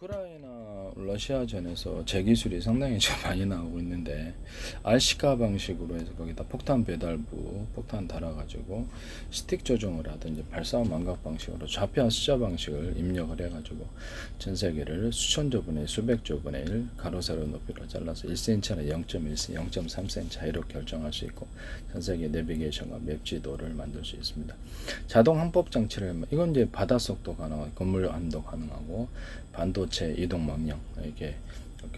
우크라이나 러시아전에서 제 기술이 상당히 지금 많이 나오고 있는데 RC카 방식으로 해서 거기다 폭탄 배달부 폭탄 달아가지고 스틱 조종을 하든지 발사 망각 방식으로 좌표와 숫자 방식을 입력을 해가지고 전 세계를 수천조 분의 수백조 분의 1 가로 세로 높이로 잘라서 1cm나 0.1cm, 0.3cm 차이로 결정할 수 있고 전 세계 내비게이션과 맵 지도를 만들 수 있습니다. 자동 항법 장치를 이건 이제 바닷속도 가능하고 건물 안도 가능하고 반도체 이동 명령 이게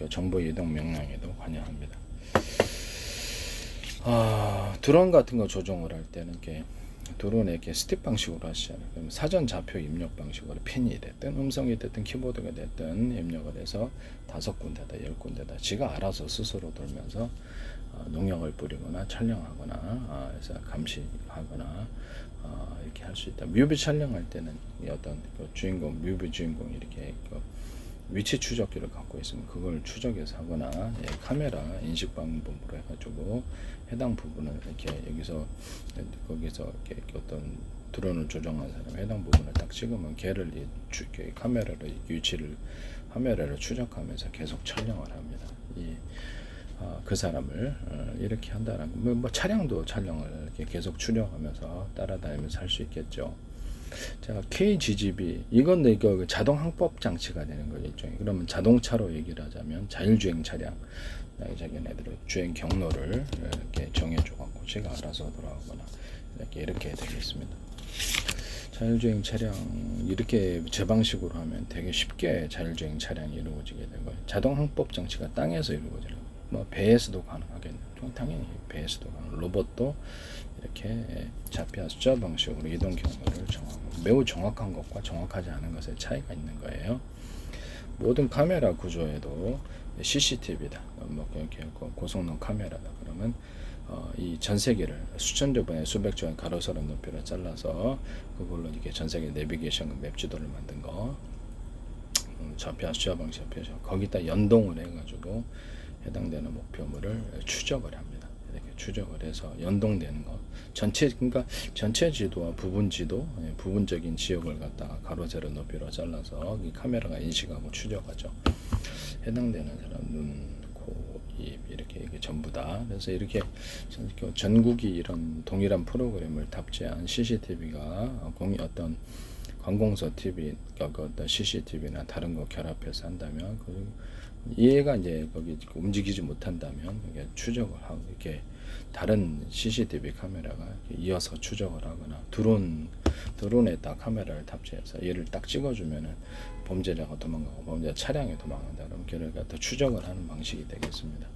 정보 이동 명령에도 관여합니다. 드론 같은 거 조종을 할 때는 이렇게 드론에 이렇게 스틱 방식으로 하시잖아요. 그럼 사전 좌표 입력 방식으로 펜이 됐든 음성이 됐든 키보드가 됐든 입력을 해서 5군데다 10군데다 지가 알아서 스스로 돌면서 농약을 뿌리거나 촬영하거나 해서 감시하거나 이렇게 할 수 있다. 뮤비 촬영할 때는 어떤 주인공, 뮤비 주인공이 이렇게 위치 추적기를 갖고 있으면 그걸 추적해서 하거나 카메라 인식 방법으로 해가지고 해당 부분을 이렇게 여기서 거기서 이렇게 어떤 드론을 조정한 사람이 해당 부분을 딱 찍으면 걔를 카메라로 위치를 카메라로 추적하면서 계속 촬영을 합니다. 그 사람을 이렇게 한다는 거. 뭐 차량도 촬영을 이렇게 계속 추려하면서 따라다니면서 할 수 있겠죠. 자, KGGB 이건 이거 자동 항법 장치가 되는 거죠. 일종의. 그러면 자동차로 얘기를 하자면 자율주행 차량 자기네들의 주행 경로를 이렇게 정해줘갖고 제가 알아서 돌아가거나 이렇게 되겠습니다. 자율주행 차량 이렇게 제 방식으로 하면 되게 쉽게 자율주행 차량이 이루어지게 되고요. 자동 항법 장치가 땅에서 이루어지는 뭐 배에서도 가능하겠네요. 당연히 배에서도 가능. 로봇도 이렇게 좌표와 숫자 방식으로 이동 경로를 정하고 매우 정확한 것과 정확하지 않은 것의 차이가 있는 거예요. 모든 카메라 구조에도 CCTV다. 뭐 이렇게 고성능 카메라다. 그러면 이 전 세계를 수천조 번의 수백조의 가로세로 높이로 잘라서 그걸로 이렇게 전 세계 내비게이션 맵 지도를 만든 거 좌표와 숫자 방식 거기다 연동을 해가지고 해당되는 목표물을 추적을 합니다. 이렇게 추적을 해서 연동되는 거 그러니까 전체 지도와 부분 지도 부분적인 지역을 갖다가 가로 세로 높이로 잘라서 이 카메라가 인식하고 추적하죠. 해당되는 사람 눈, 코, 입 이렇게 전부 다. 그래서 이렇게 전국이 이런 동일한 프로그램을 탑재한 CCTV가 어떤 관공서 TV, 어떤 CCTV나 다른 거 결합해서 한다면 얘가 이제 거기 움직이지 못한다면 추적을 하고 이렇게 다른 CCTV 카메라가 이어서 추적을 하거나 드론에다 카메라를 탑재해서 얘를 딱 찍어주면은 범죄자가 도망가고 범죄자 차량에 도망간다. 그러면 걔를 갖다 추적을 하는 방식이 되겠습니다.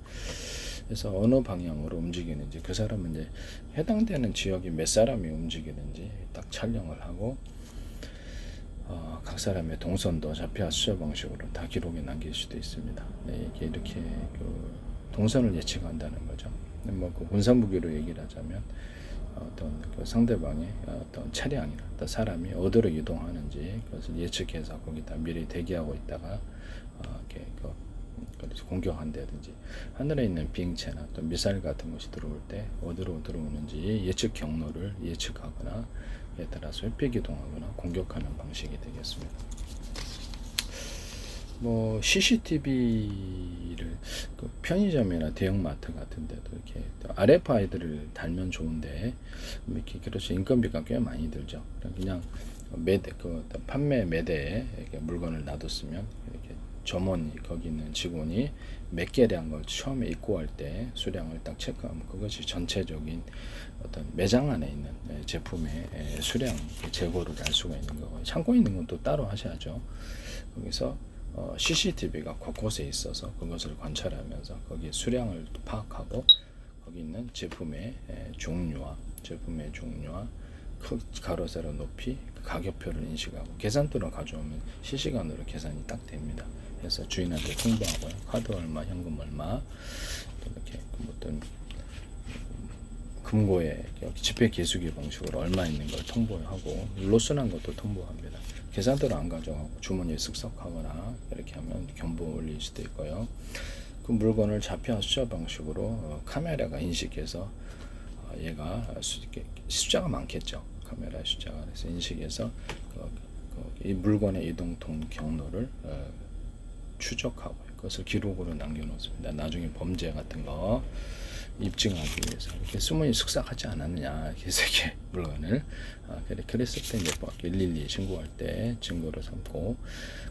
그래서 어느 방향으로 움직이는지 그 사람은 이제 해당되는 지역이 몇 사람이 움직이는지 딱 촬영을 하고 각 사람의 동선도 좌표와 숫자 방식으로 다 기록에 남길 수도 있습니다. 이렇게 동선을 예측한다는 거죠. 뭐 군사무기로 얘기를 하자면 어떤 상대방의 어떤 차량이나 어떤 사람이 어디로 이동하는지 그것을 예측해서 거기다 미리 대기하고 있다가 이렇게 공격한다든지 하늘에 있는 비행체나 또 미사일 같은 것이 들어올 때 어디로 들어오는지 예측 경로를 예측하거나 에 따라서 회피 기동하거나 공격하는 방식이 되겠습니다. 뭐 CCTV를 편의점이나 대형마트 같은 데도 이렇게 RFID를 달면 좋은데 이렇게 그래서 인건비가 꽤 많이 들죠. 그냥 판매 매대에 이렇게 물건을 놔뒀으면 이렇게 점원이 거기 있는 직원이 몇 개량 걸 처음에 입고할 때 수량을 딱 체크하면 그것이 전체적인 어떤 매장 안에 있는 제품의 수량 재고를 알 수가 있는 거고요. 창고에 있는 건 또 따로 하셔야죠. 거기서 CCTV가 곳곳에 있어서 그것을 관찰하면서 거기 수량을 파악하고 거기 있는 제품의 종류와 가로 세로 높이 가격표를 인식하고 계산대로 가져오면 실시간으로 계산이 딱 됩니다. 그래서 주인한테 통보하고요. 카드 얼마, 현금 얼마, 이렇게 어떤 금고에 지폐 계수기 방식으로 얼마 있는 걸 통보하고 로스난 것도 통보합니다. 계산대로 안 가져가고 주머니에 쓱싹 하거나 이렇게 하면 경보 올릴 수도 있고요. 그 물건을 좌표와 숫자 방식으로 카메라가 인식해서 얘가 숫자가 많겠죠. 카메라 숫자가 그래서 인식해서 이 물건의 이동 경로를 추적하고 그것을 기록으로 남겨놓습니다. 나중에 범죄 같은 거 입증하기 위해서 이렇게 숨은이 숙삭하지 않았느냐 이렇게 세계 물건을 그랬을 때 이제 112 신고할 때 증거로 삼고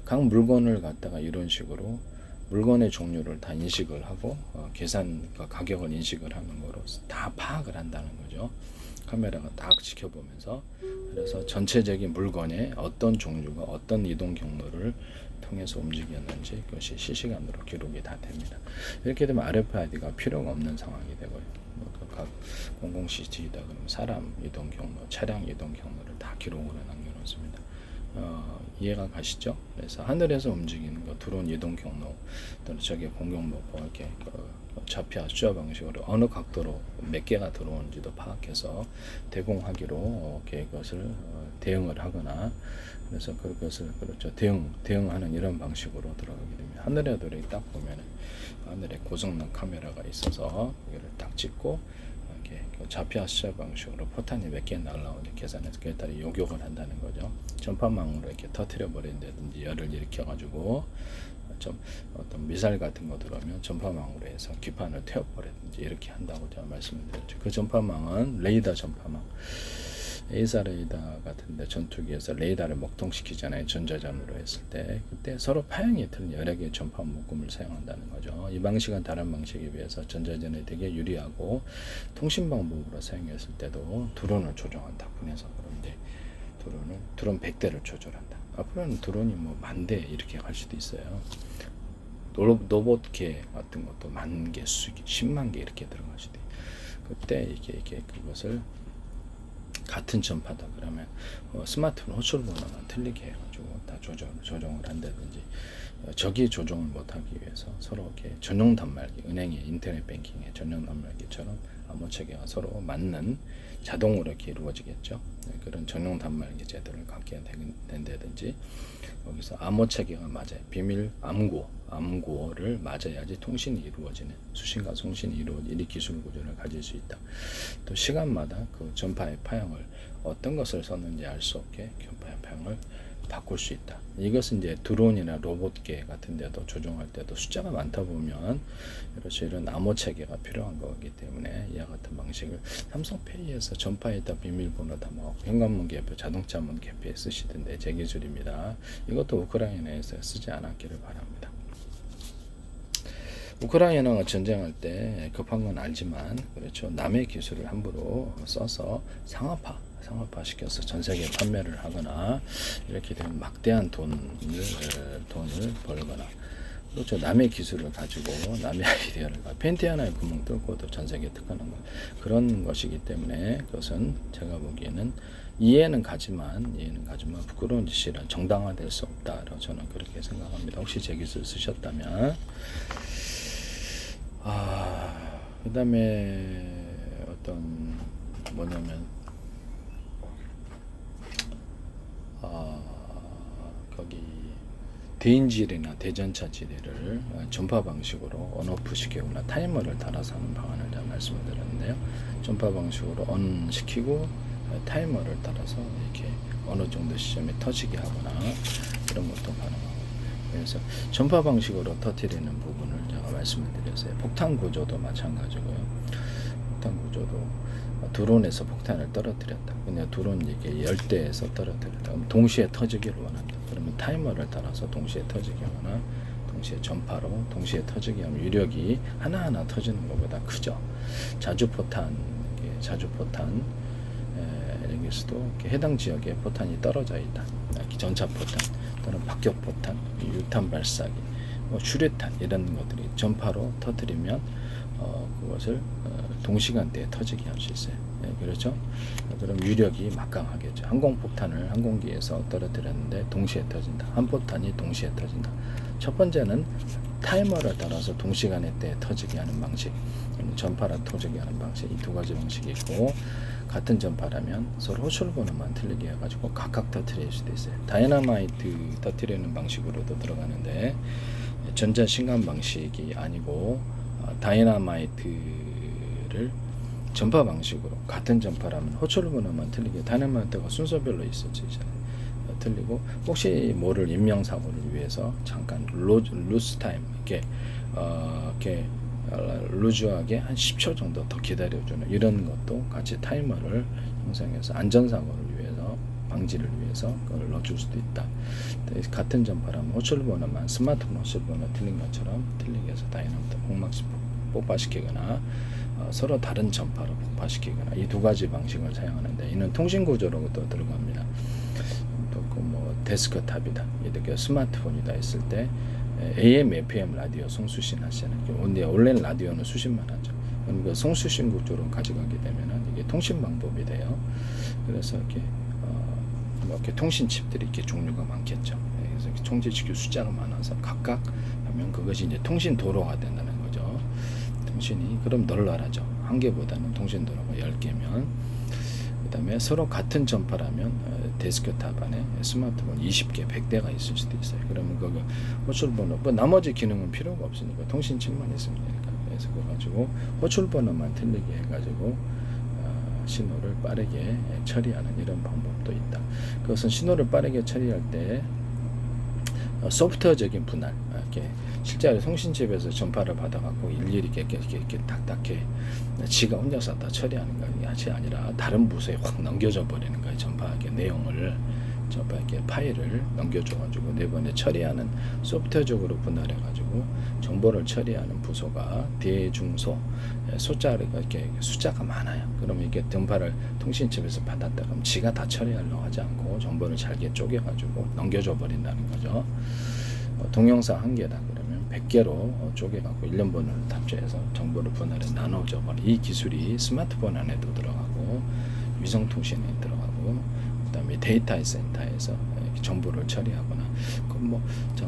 각 물건을 갖다가 이런 식으로 물건의 종류를 다 인식을 하고 계산과 가격을 인식을 하는 거로 다 파악을 한다는 거죠. 카메라가 딱 지켜보면서 그래서 전체적인 물건의 어떤 종류가 어떤 이동 경로를 통해서 움직였는지 그것이 실시간으로 기록이 다 됩니다. 이렇게 되면 RFID가 필요가 없는 상황이 되고요. 각 공공 CCTV다 그러면 사람 이동 경로, 차량 이동 경로를 다 기록으로 남겨놓습니다. 이해가 가시죠? 그래서 하늘에서 움직이는 거, 드론 이동 경로, 또는 저기 공룡모고 이렇게 좌표 숫자 방식으로 어느 각도로 몇 개가 들어오는지도 파악해서 대공하기로 그것을 대응을 하거나 그래서 그것을 그렇죠 대응하는 이런 방식으로 들어가게 됩니다. 하늘에도 이렇게 딱 보면은 하늘에 고성능 카메라가 있어서 이거를 딱 찍고 이렇게 좌표 숫자 방식으로 포탄이 몇 개 날라오는지 계산해서 그에 따라 요격을 한다는 거죠. 전파망으로 이렇게 터트려 버린다든지 열을 일으켜 가지고 좀 어떤 미사일 같은 거 들어오면 전파망으로 해서 기판을 태워버리든지 이렇게 한다고 제가 말씀드렸죠. 그 전파망은 레이더 전파망, A사 레이더 같은데 전투기에서 레이더를 먹통시키잖아요. 전자전으로 했을 때 그때 서로 파형이 틀린 여러 개의 전파 묶음을 사용한다는 거죠. 이 방식은 다른 방식에 비해서 전자전에 되게 유리하고 통신 방법으로 사용했을 때도 드론을 조종한다. 군에서 그런데 드론 100대를 조절한다. 앞으로는 드론이 뭐 10,000대 이렇게 갈 수도 있어요. 로봇계 같은 것도 10,000개, 100,000개 이렇게 들어갈 수도 있어요. 그때 이게 그것을 같은 전파다 그러면 스마트폰 호출 번호만 틀리게 해가지고 다 조정을 한다든지 저기 조정을 못하기 위해서 서로 이렇게 전용 단말기, 은행의 인터넷 뱅킹의 전용 단말기처럼 암호 체계가 서로 맞는 자동으로 이렇게 이루어지겠죠. 그런 전용 단말기 제도를 갖게 된다든지 거기서 암호 체계가 맞아요. 비밀 암구어를 맞아야지 통신이 이루어지는 수신과 송신이 이루어지는 기술 구조를 가질 수 있다. 또 시간마다 그 전파의 파형을 어떤 것을 썼는지 알 수 없게 전파의 파형을 바꿀 수 있다. 이것은 이제 드론이나 로봇계 같은 데도 조종할 때도 숫자가 많다 보면 이런 암호 체계가 필요한 거기 때문에 이와 같은 방식을 삼성페이에서 전파에다 비밀번호 담아갖고 현관문 개표, 자동차문 개표에 쓰시던데 제 기술입니다. 이것도 우크라이나에서 쓰지 않았기를 바랍니다. 우크라이나가 전쟁할 때 급한 건 알지만 그렇죠. 남의 기술을 함부로 써서 상업화 시켜서 전 세계에 판매를 하거나 이렇게 되면 막대한 돈을 벌거나 그렇죠. 남의 기술을 가지고 남의 아이디어를 팬티 하나에 구멍 뚫고도 전 세계에 특허하는 그런 것이기 때문에 그것은 제가 보기에는 이해는 가지만 부끄러운 짓이라 정당화될 수 없다라고 저는 그렇게 생각합니다. 혹시 제 기술 쓰셨다면 그 다음에 어떤 뭐냐면 거기 대인지대나 대전차 지대를 전파 방식으로 온오프 시키거나 타이머를 달아서 하는 방안을 제가 말씀을 드렸는데요. 전파 방식으로 on 시키고 타이머를 따라서 이렇게 어느 정도 시점에 터지게 하거나 이런 것도 가능하고 그래서 전파 방식으로 터뜨리는 부분을 제가 말씀을 드렸어요. 폭탄 구조도 마찬가지고요. 폭탄 구조도 드론에서 폭탄을 떨어뜨렸다. 그냥 드론 이게 열대에서 떨어뜨렸다. 그럼 동시에 터지기를 원한다. 그러면 타이머를 따라서 동시에 터지게 하거나 동시에 전파로 동시에 터지게 하면 위력이 하나하나 터지는 것보다 크죠. 자주포탄 여기서도 해당 지역에 포탄이 떨어져 있다. 전차포탄 또는 박격포탄, 유탄 발사기, 수류탄 이런 것들이 전파로 터뜨리면 그것을 동시간대에 터지게 할 수 있어요. 그렇죠? 그럼 위력이 막강하겠죠. 항공폭탄을 항공기에서 떨어뜨렸는데 동시에 터진다. 한 포탄이 동시에 터진다. 첫 번째는 타이머를 따라서 동시간에 때 터지게 하는 방식, 전파라 터지게 하는 방식, 이 두 가지 방식이 있고 같은 전파라면 서로 호출번호만 틀리게 해가지고 각각 터뜨릴 수도 있어요. 다이너마이트 터뜨리는 방식으로도 들어가는데 전자신간 방식이 아니고 다이너마이트를 전파 방식으로 같은 전파라면 호출번호만 틀리게 다이너마이트가 순서별로 있었잖아요. 틀리고, 혹시 모를 인명사고를 위해서 잠깐 루스 타임, 이렇게 루즈하게 한 10초 정도 더 기다려주는 이런 것도 같이 타이머를 형성해서 안전사고를 위해서, 방지를 위해서 그걸 넣어줄 수도 있다. 같은 점파라면 호출번호만 스마트폰 호출번호 틀린 것처럼 틀리게 해서 다이나모터 폭파시키거나 서로 다른 전파로 폭파시키거나, 이 두 가지 방식을 사용하는데, 이는 통신 구조로도 들어갑니다. 또 뭐 데스크탑이다, 이렇게 스마트폰이다 했을 때 AM, FM 라디오 송수신 하시잖아요. 근데 원래는 라디오는 수신만 하죠. 그럼 그 송수신 구조로 가져가게 되면은 이게 통신 방법이 돼요. 그래서 이렇게 통신 칩들이 이렇게 종류가 많겠죠. 그래서 총재치기 숫자가 많아서 각각 하면 그것이 이제 통신 도로가 된다는 거죠. 통신이 그럼 널널하죠. 한 개보다는 통신 도로가 10개면, 그 다음에 서로 같은 전파라면 데스크탑 안에 스마트폰 20개, 100대가 있을 수도 있어요. 그러면 그거 호출번호, 나머지 기능은 필요가 없으니까 통신칩만 있으면 되니까. 그래서 그거 가지고 호출번호만 틀리게 해가지고 신호를 빠르게 처리하는 이런 방법도 있다. 그것은 신호를 빠르게 처리할 때 소프트웨어적인 분할, 이렇게 실제로 통신칩에서 전파를 받아갖고 일일이 이렇게 딱딱해 지가 혼자서 다 처리하는 것이 아니라 다른 부서에 확 넘겨져 버리는 거예요. 전파의 내용을, 전파의 파일을 넘겨줘가지고 내번에 처리하는, 소프트웨어적으로 분할해가지고 정보를 처리하는 부서가 대중소, 숫자가 이렇게 숫자가 많아요. 그러면 이게 전파를 통신칩에서 받았다 그러면 지가 다 처리하려고 하지 않고 정보를 잘게 쪼개가지고 넘겨줘 버린다는 거죠. 동영상 한 개다 그러면 100개로 쪼개갖고 1년번호를 탑재해서 정보를 분할해 나눠줘 버려. 이 기술이 스마트폰 안에도 들어가고 위성통신에 들어가고, 그다음에 데이터 센터에서 정보를 처리하거나,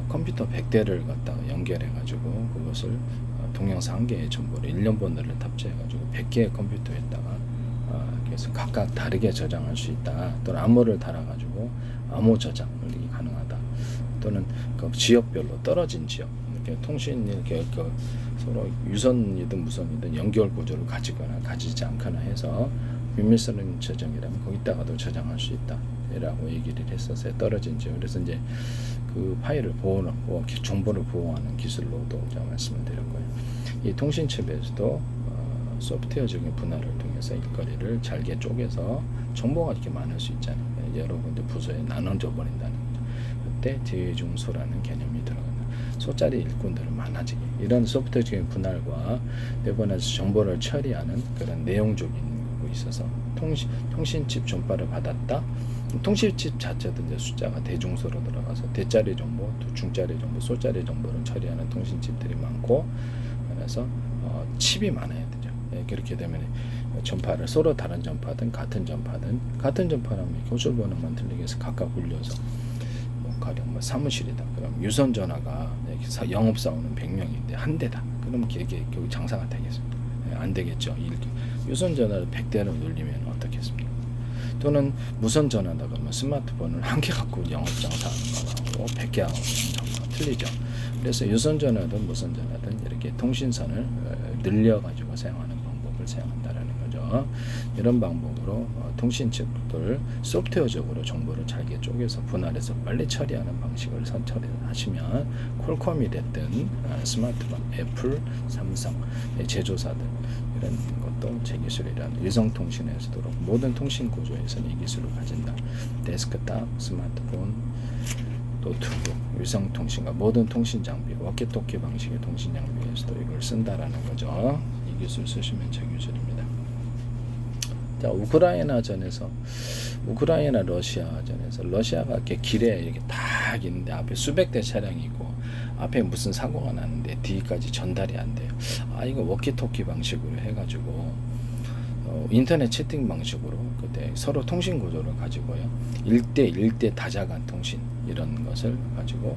컴퓨터 100대를 갖다가 연결해가지고 그것을 동영상 한 개의 정보를 1년번호를 탑재해가지고 100개의 컴퓨터에다가 그래서 각각 다르게 저장할 수 있다. 또는 암호를 달아가지고 암호 저장이 가능하다. 또는 그 지역별로 떨어진 지역, 이렇게 통신 이렇게 서로 유선이든 무선이든 연결 구조를 가지거나 가지지 않거나 해서 비밀스러운 저장이라면 거기다가도 저장할 수 있다라고 얘기를 했었어요. 떨어진 지역. 그래서 이제 그 파일을 보호하고 정보를 보호하는 기술로도 제가 말씀을 드렸고요. 이 통신칩에서도 소프트웨어적인 분할을 통해서 일거리를 잘게 쪼개서 정보가 이렇게 많을 수 있잖아요. 여러 군데 부서에 나눠져 버린다는 거죠. 그때 대중소라는 개념이 들어간다. 소짜리 일꾼들은 많아지게, 이런 소프트웨어적인 분할과 내보내서 정보를 처리하는 그런 내용적인 거 있어서 통신칩 전파를 받았다. 통신칩 자체도 이제 숫자가 대중소로 들어가서 대짜리 정보, 중짜리 정보, 소짜리 정보를 처리하는 통신칩들이 많고, 그래서 칩이 많아야 되죠. 그렇게 되면 전파를 서로 다른 전파든 같은 전파라면 호출번호만 들리게 해서 각각 굴려서 가령 사무실이다. 그럼 유선 전화가 영업사원은 100명인데 한 대다. 그럼 이게 결국 장사가 되겠습니까? 안 되겠죠. 유선 전화를 100대로 늘리면 어떻겠습니까? 또는 무선 전화다 그러면 스마트폰을 한 개 갖고 영업 장사하는 거하고 100개 하고 장사가 틀리죠. 그래서 유선 전화든 무선 전화든 이렇게 통신선을 늘려가지고 사용하는 방법을 사용한다라는 거죠. 이런 방법으로 통신칩들 소프트웨어적으로 정보를 잘게 쪼개서 분할해서 빨리 처리하는 방식을 선처리하시면, 퀄컴이 됐든 스마트폰, 애플, 삼성 제조사들 이런 것도 제 기술이란, 위성통신에서도 모든 통신 구조에서는 이 기술을 가진다. 데스크탑, 스마트폰, 노트북, 위성통신과 모든 통신 장비, 워키토키 방식의 통신 장비에서도 이걸 쓴다라는 거죠. 이 기술 쓰시면 제 기술입니다. 자, 우크라이나 러시아전에서 러시아가 이렇게 길에 이렇게 딱 있는데 앞에 수백 대 차량이 있고 앞에 무슨 사고가 났는데 뒤까지 전달이 안 돼요. 이거 워키토키 방식으로 해가지고 인터넷 채팅 방식으로 그때 서로 통신 구조를 가지고요. 1대 다자간 통신 이런 것을 가지고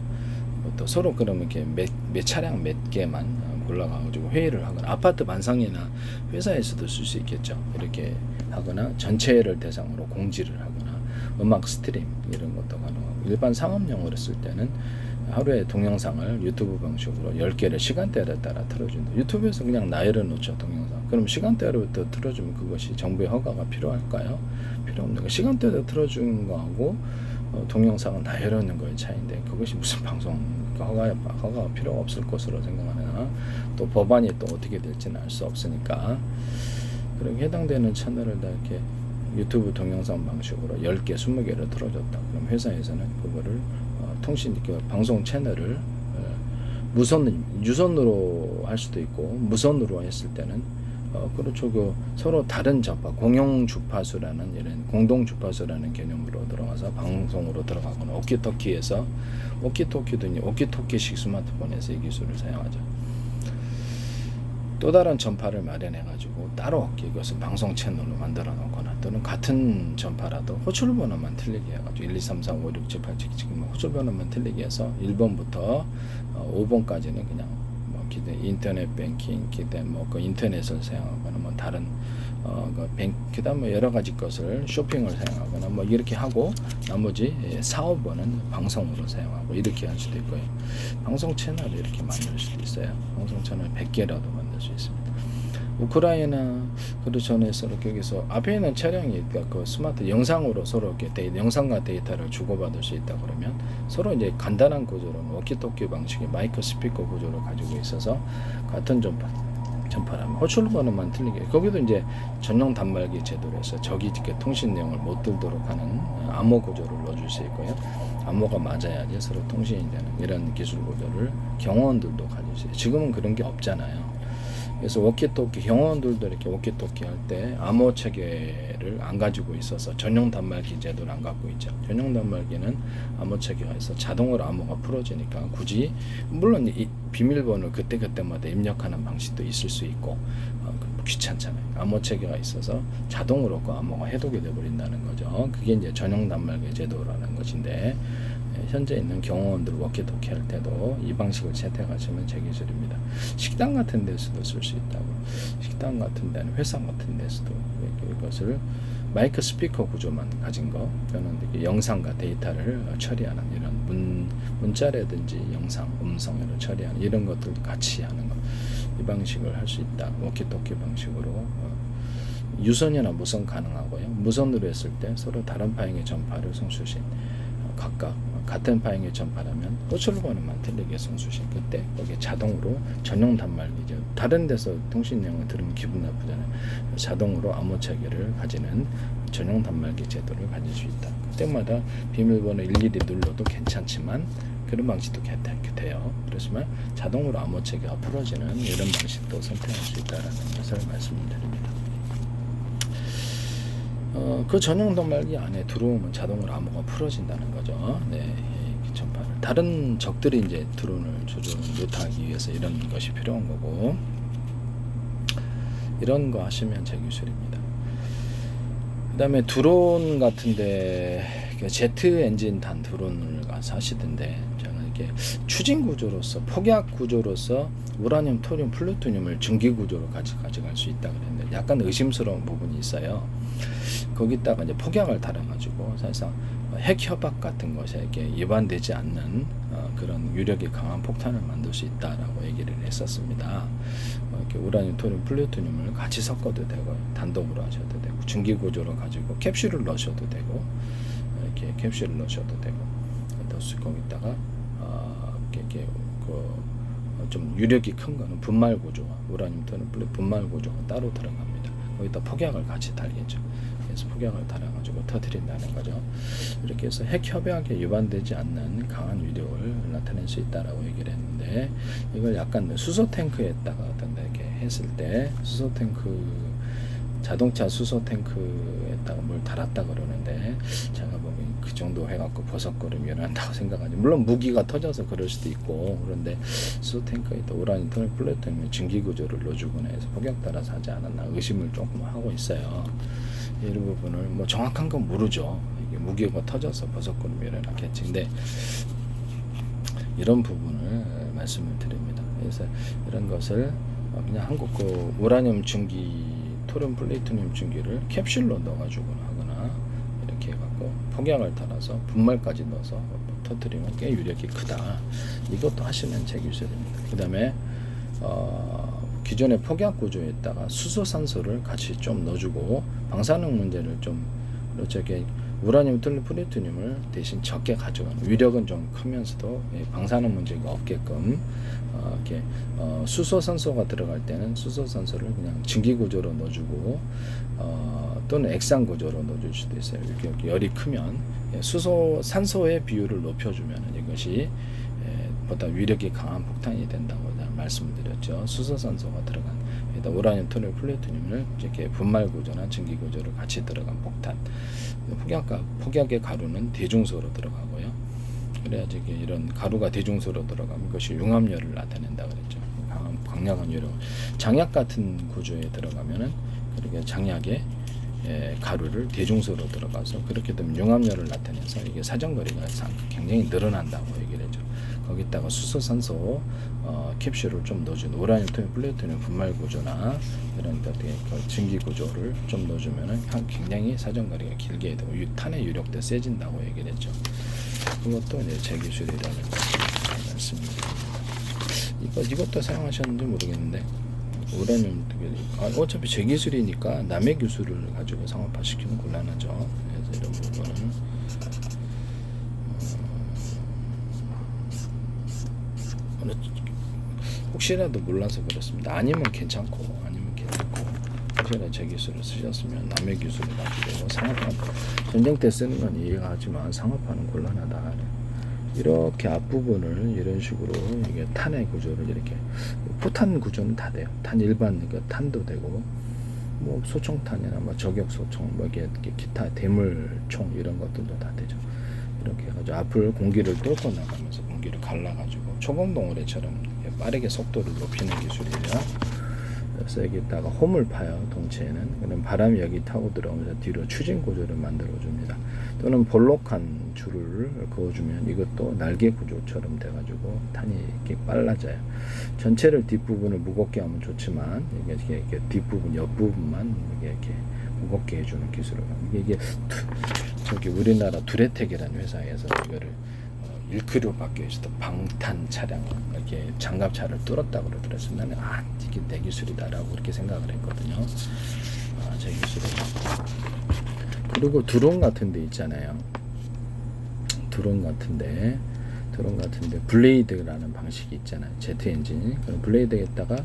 또 서로 그러면 이렇게 몇 차량 몇 개만 골라가지고 회의를 하거나, 아파트 만상이나 회사에서도 쓸 수 있겠죠. 이렇게 하거나 전체를 대상으로 공지를 하거나 음악 스트림 이런 것도 가능하고, 일반 상업용으로 쓸 때는 하루에 동영상을 유튜브 방식으로 10개를 시간대에 따라 틀어준다. 유튜브에서 그냥 나열해 놓죠, 동영상. 그럼 시간대로부터 틀어주면 그것이 정부의 허가가 필요할까요? 필요 없는 거. 시간대로 틀어주는 거하고 동영상은 다 열어놓는 거의 차이인데 그것이 무슨 방송 허가가 필요가 없을 것으로 생각하나 또 법안이 또 어떻게 될지는 알 수 없으니까 그리고 해당되는 채널을 다 이렇게 유튜브 동영상 방식으로 10개, 20개를 틀어줬다. 그럼 회사에서는 그거를 방송 채널을 유선으로 할 수도 있고 무선으로 했을 때는 그렇죠. 서로 다른 접하, 공용 주파수라는 이런 공동 주파수라는 개념으로 들어가서 방송으로 들어가거나 오키토키에서 오키토키도 오키토키식 스마트폰에서 이 기술을 사용하죠. 또 다른 전파를 마련해 가지고 따로 이것을 방송 채널로 만들어 놓거나 또는 같은 전파라도 호출 번호만 틀리게 해 가지고 1, 2, 3, 4, 5, 6, 7, 8, 9, 10 지금 호출 번호만 틀리게 해서 1번부터 5번까지는 그냥 인터넷 뱅킹, 그 인터넷을 사용하거나 뭐 다른 그다음에 여러 가지 것을 쇼핑을 사용하거나 뭐 이렇게 하고 나머지 4, 5번은 방송으로 사용하고 이렇게 할 수도 있고요. 방송 채널을 이렇게 만들 수도 있어요. 방송 채널 100개라도 만들 수 있습니다. 우크라이나 그전에서 여기서 앞에 있는 차량이 그 스마트 영상으로 서로 이렇게 영상과 데이터를 주고받을 수 있다 그러면 서로 이제 간단한 구조로는 워키토키 방식의 마이크 스피커 구조를 가지고 있어서 같은 전파라면 호출 번호만 틀리게 거기도 이제 전용 단말기 제도로 해서 적이 이렇게 통신 내용을 못 들도록 하는 암호 구조를 넣어줄 수 있고요. 암호가 맞아야지 서로 통신이 되는 이런 기술 구조를 경호원들도 가질 수 있어요. 지금은 그런 게 없잖아요. 그래서 워키토키 경호원들도 이렇게 워키토키 할 때 암호 체계를 안 가지고 있어서 전용 단말기 제도를 안 갖고 있죠. 전용 단말기는 암호 체계가 있어 자동으로 암호가 풀어지니까 굳이 물론 이 비밀번호를 그때마다 입력하는 방식도 있을 수 있고 귀찮잖아요. 암호 체계가 있어서 자동으로 그 암호가 해독이 돼 버린다는 거죠. 그게 이제 전용 단말기 제도라는 것인데 현재 있는 경호원들 워키토키 할 때도 이 방식을 채택하시면 제 기술입니다. 식당 같은 데서도 쓸 수 있다고. 식당 같은 데는 회사 같은 데서도 이것을 마이크 스피커 구조만 가진 거 또는 영상과 데이터를 처리하는 이런 문자라든지 영상, 음성을 처리하는 이런 것들도 같이 하는 거. 이 방식을 할 수 있다. 워키토키 방식으로 유선이나 무선 가능하고요. 무선으로 했을 때 서로 다른 파행의 전파를 송수신 각각 같은 파행의 전파라면 호출 번호만 틀리게 송수신 그때 거기에 자동으로 전용 단말기죠. 다른 데서 통신 내용을 들으면 기분 나쁘잖아요. 자동으로 암호 체계를 가지는 전용 단말기 제도를 가질 수 있다. 그때마다 비밀번호 일일이 눌러도 괜찮지만 그런 방식도 돼요. 그렇지만 자동으로 암호 체계가 풀어지는 이런 방식도 선택할 수 있다는 것을 말씀드립니다. 그 전용 단말기 안에 들어오면 자동으로 암호가 풀어진다는 거죠. 네, 전파를 다른 적들이 이제 드론을 조종 못하기 위해서 이런 것이 필요한 거고 이런 거 하시면 제 기술입니다. 그다음에 드론 같은데 제트 엔진 단 드론을 가서 하시던데 저는 이게 추진 구조로서 폭약 구조로서 우라늄, 토륨, 플루토늄을 증기 구조로 가져갈 수 있다 그랬는데 약간 의심스러운 부분이 있어요. 거기다가 이제 폭약을 달아가지고 사실상 핵 협박 같은 것에 이렇게 위반되지 않는 그런 유력이 강한 폭탄을 만들 수 있다라고 얘기를 했었습니다. 이렇게 우라늄, 토륨, 플루토늄을 같이 섞어도 되고 단독으로 하셔도 되고 증기 구조로 가지고 캡슐을 넣으셔도 되고 이렇게 캡슐을 넣으셔도 되고 거기다가 이렇게 좀 유력이 큰 거는 분말 구조와 우라늄, 토륨, 분말 구조가 따로 들어갑니다. 거기다 폭약을 같이 달겠죠. 그래서 폭약을 달아가지고 터뜨린다는 거죠. 이렇게 해서 핵 협약에 위반되지 않는 강한 위력을 나타낼 수 있다라고 얘기를 했는데 이걸 약간 수소 탱크에다가 어떤 이렇게 했을 때 수소 탱크 자동차 수소 탱크에다가 뭘 달았다 그러는데 제가 보기엔 그 정도 해갖고 버섯거림이 일어난다고 생각하지. 물론 무기가 터져서 그럴 수도 있고 그런데 수소 탱크에다 우라늄, 토륨, 플루토늄 증기 구조를 넣어주거나 해서 폭약 따라서 하지 않았나 의심을 조금 하고 있어요. 이런 부분을 뭐 정확한 건 모르죠. 이게 무기가 터져서 버섯거림이 일어났겠지. 근데 이런 부분을 말씀을 드립니다. 그래서 이런 것을 그냥 한국 그 우라늄 증기, 토륨, 플루토늄 증기를 캡슐로 넣어가지거나 하거나 이렇게 해갖고 폭약을 달아서 분말까지 넣어서 터뜨리면 꽤 유력이 크다. 이것도 하시면 제 기술입니다. 그 다음에 기존의 폭약 구조에다가 수소산소를 같이 좀 넣어주고 방사능 문제를 좀 이렇게 우라늄 또는 플루토늄을 대신 적게 가져가는, 위력은 좀 크면서도 방사능 문제가 없게끔 이렇게 수소산소가 들어갈 때는 수소산소를 그냥 증기구조로 넣어주고 또는 액상구조로 넣어줄 수도 있어요. 이렇게 열이 크면 산소의 비율을 높여주면 이것이 보다 위력이 강한 폭탄이 된다고 말씀드렸죠. 수소산소가 들어간 우라늄 또는 플루토늄을 이렇게 분말 구조나 증기 구조로 같이 들어간 폭탄. 폭약의 가루는 대중소로 들어가고요. 그래야지 이런 가루가 대중소로 들어가면 그것이 융합열을 나타낸다 그랬죠. 강력한 요령. 장약 같은 구조에 들어가면은 그렇게 장약에 가루를 대중소로 들어가서 그렇게 되면 융합열을 나타내서 이게 사정거리가 굉장히 늘어난다고 얘기를 했죠. 거기다가 수소산소 캡슐을 좀 넣어준 우라늄 또는 플루토늄 분말 구조나 이런 증기 구조를 좀 넣어주면은 굉장히 사정거리가 길게 되고 탄의 유력도 세진다고 얘기를 했죠. 그것도 이제 제 기술이라는 말씀입니다. 이것도 사용하셨는지 모르겠는데 우라늄 어차피 제 기술이니까 남의 기술을 가지고 상업화시키면 곤란하죠. 그래서 이런 부분은 혹시라도 몰라서 그렇습니다. 아니면 괜찮고 혹시나 제 기술을 쓰셨으면 남의 기술을 가지고 상업화, 전쟁 때 쓰는 건 이해가 하지만 상업화는 곤란하다. 이렇게 앞부분을 이런 식으로 이게 탄의 구조를 이렇게 포탄 구조는 다 돼요. 탄 일반 탄도 되고 뭐 소총탄이나 뭐 저격 소총 뭐 이게 기타 대물총 이런 것들도 다 되죠. 이렇게 해가지고 앞을 공기를 뚫고 나가면서 공기를 갈라가지고 초공동어뢰처럼 빠르게 속도를 높이는 기술이에요. 그래서 여기다가 홈을 파요. 동체에는. 그럼 바람이 여기 타고 들어오면서 뒤로 추진 구조를 만들어 줍니다. 또는 볼록한 줄을 그어주면 이것도 날개 구조처럼 돼가지고 탄이 이렇게 빨라져요. 전체를 뒷부분을 무겁게 하면 좋지만 이게 뒷부분 옆부분만 이렇게 무겁게 해주는 기술을 이게 저기 우리나라 두레텍이라는 회사에서 이거를 일크류 바뀌어서 방탄 차량 이렇게 장갑차를 뚫었다고 그러더라고요. 나는 이게 내 기술이다라고 그렇게 생각을 했거든요. 제 기술이다. 그리고 드론 같은 데 있잖아요. 드론 같은데 블레이드라는 방식이 있잖아요. 제트 엔진. 그럼 블레이드에다가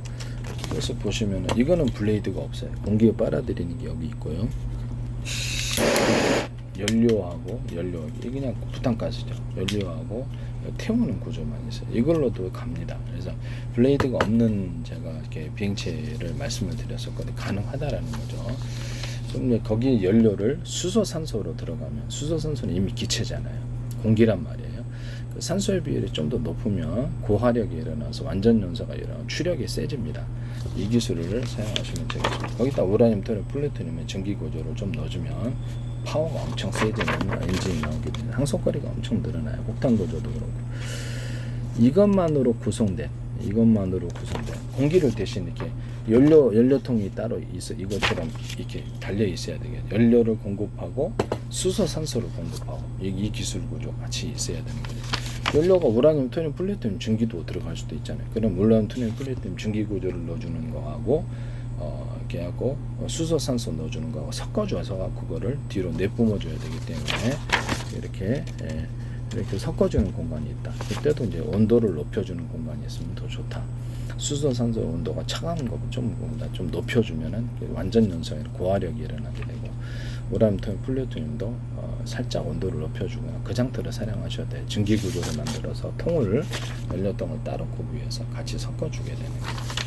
그래서 보시면은 이거는 블레이드가 없어요. 공기에 빨아들이는 게 여기 있고요. 연료 이게 그냥 부탄가스죠. 연료하고 태우는 구조만 있어요. 이걸로도 갑니다. 그래서 블레이드가 없는 제가 이렇게 비행체를 말씀을 드렸었거든요. 가능하다라는 거죠. 그럼 거기 연료를 수소산소로 들어가면 수소산소는 이미 기체잖아요. 공기란 말이에요. 그 산소의 비율이 좀 더 높으면 고화력이 일어나서 완전 연소가 일어나서 추력이 세집니다. 이 기술을 사용하시면 되겠습니다. 거기다 우라늄 또는 플루토늄의 전기 구조를 좀 넣어주면 파워가 엄청 세지는 엔진이 나오게 됩니다. 항속거리가 엄청 늘어나요. 폭탄 구조도 그렇고. 이것만으로 구성된 공기를 대신 이렇게 연료통이 따로 있어 이것처럼 이렇게 달려 있어야 되겠죠. 연료를 공급하고 수소산소를 공급하고 이 기술 구조 같이 있어야 되는 거죠. 연료가 우라늄, 토늄, 플루토늄 증기도 들어갈 수도 있잖아요. 그럼 우라늄, 토늄, 플루토늄 증기 구조를 넣어주는 거하고 이렇게 하고 수소산소 넣어주는 거하고 섞어줘서 그거를 뒤로 내뿜어줘야 되기 때문에 이렇게 섞어주는 공간이 있다. 그때도 이제 온도를 높여주는 공간이 있으면 더 좋다. 수소산소 온도가 차가운 것보다 좀 높여주면은 완전 연소에 고화력이 일어나게 되고 우라늄, 플루토늄도 살짝 온도를 높여주거나 그 상태로 사용하셔야 돼요. 증기 구조를 만들어서 연료통을 따로 구비해서 같이 섞어주게 되는 거예요.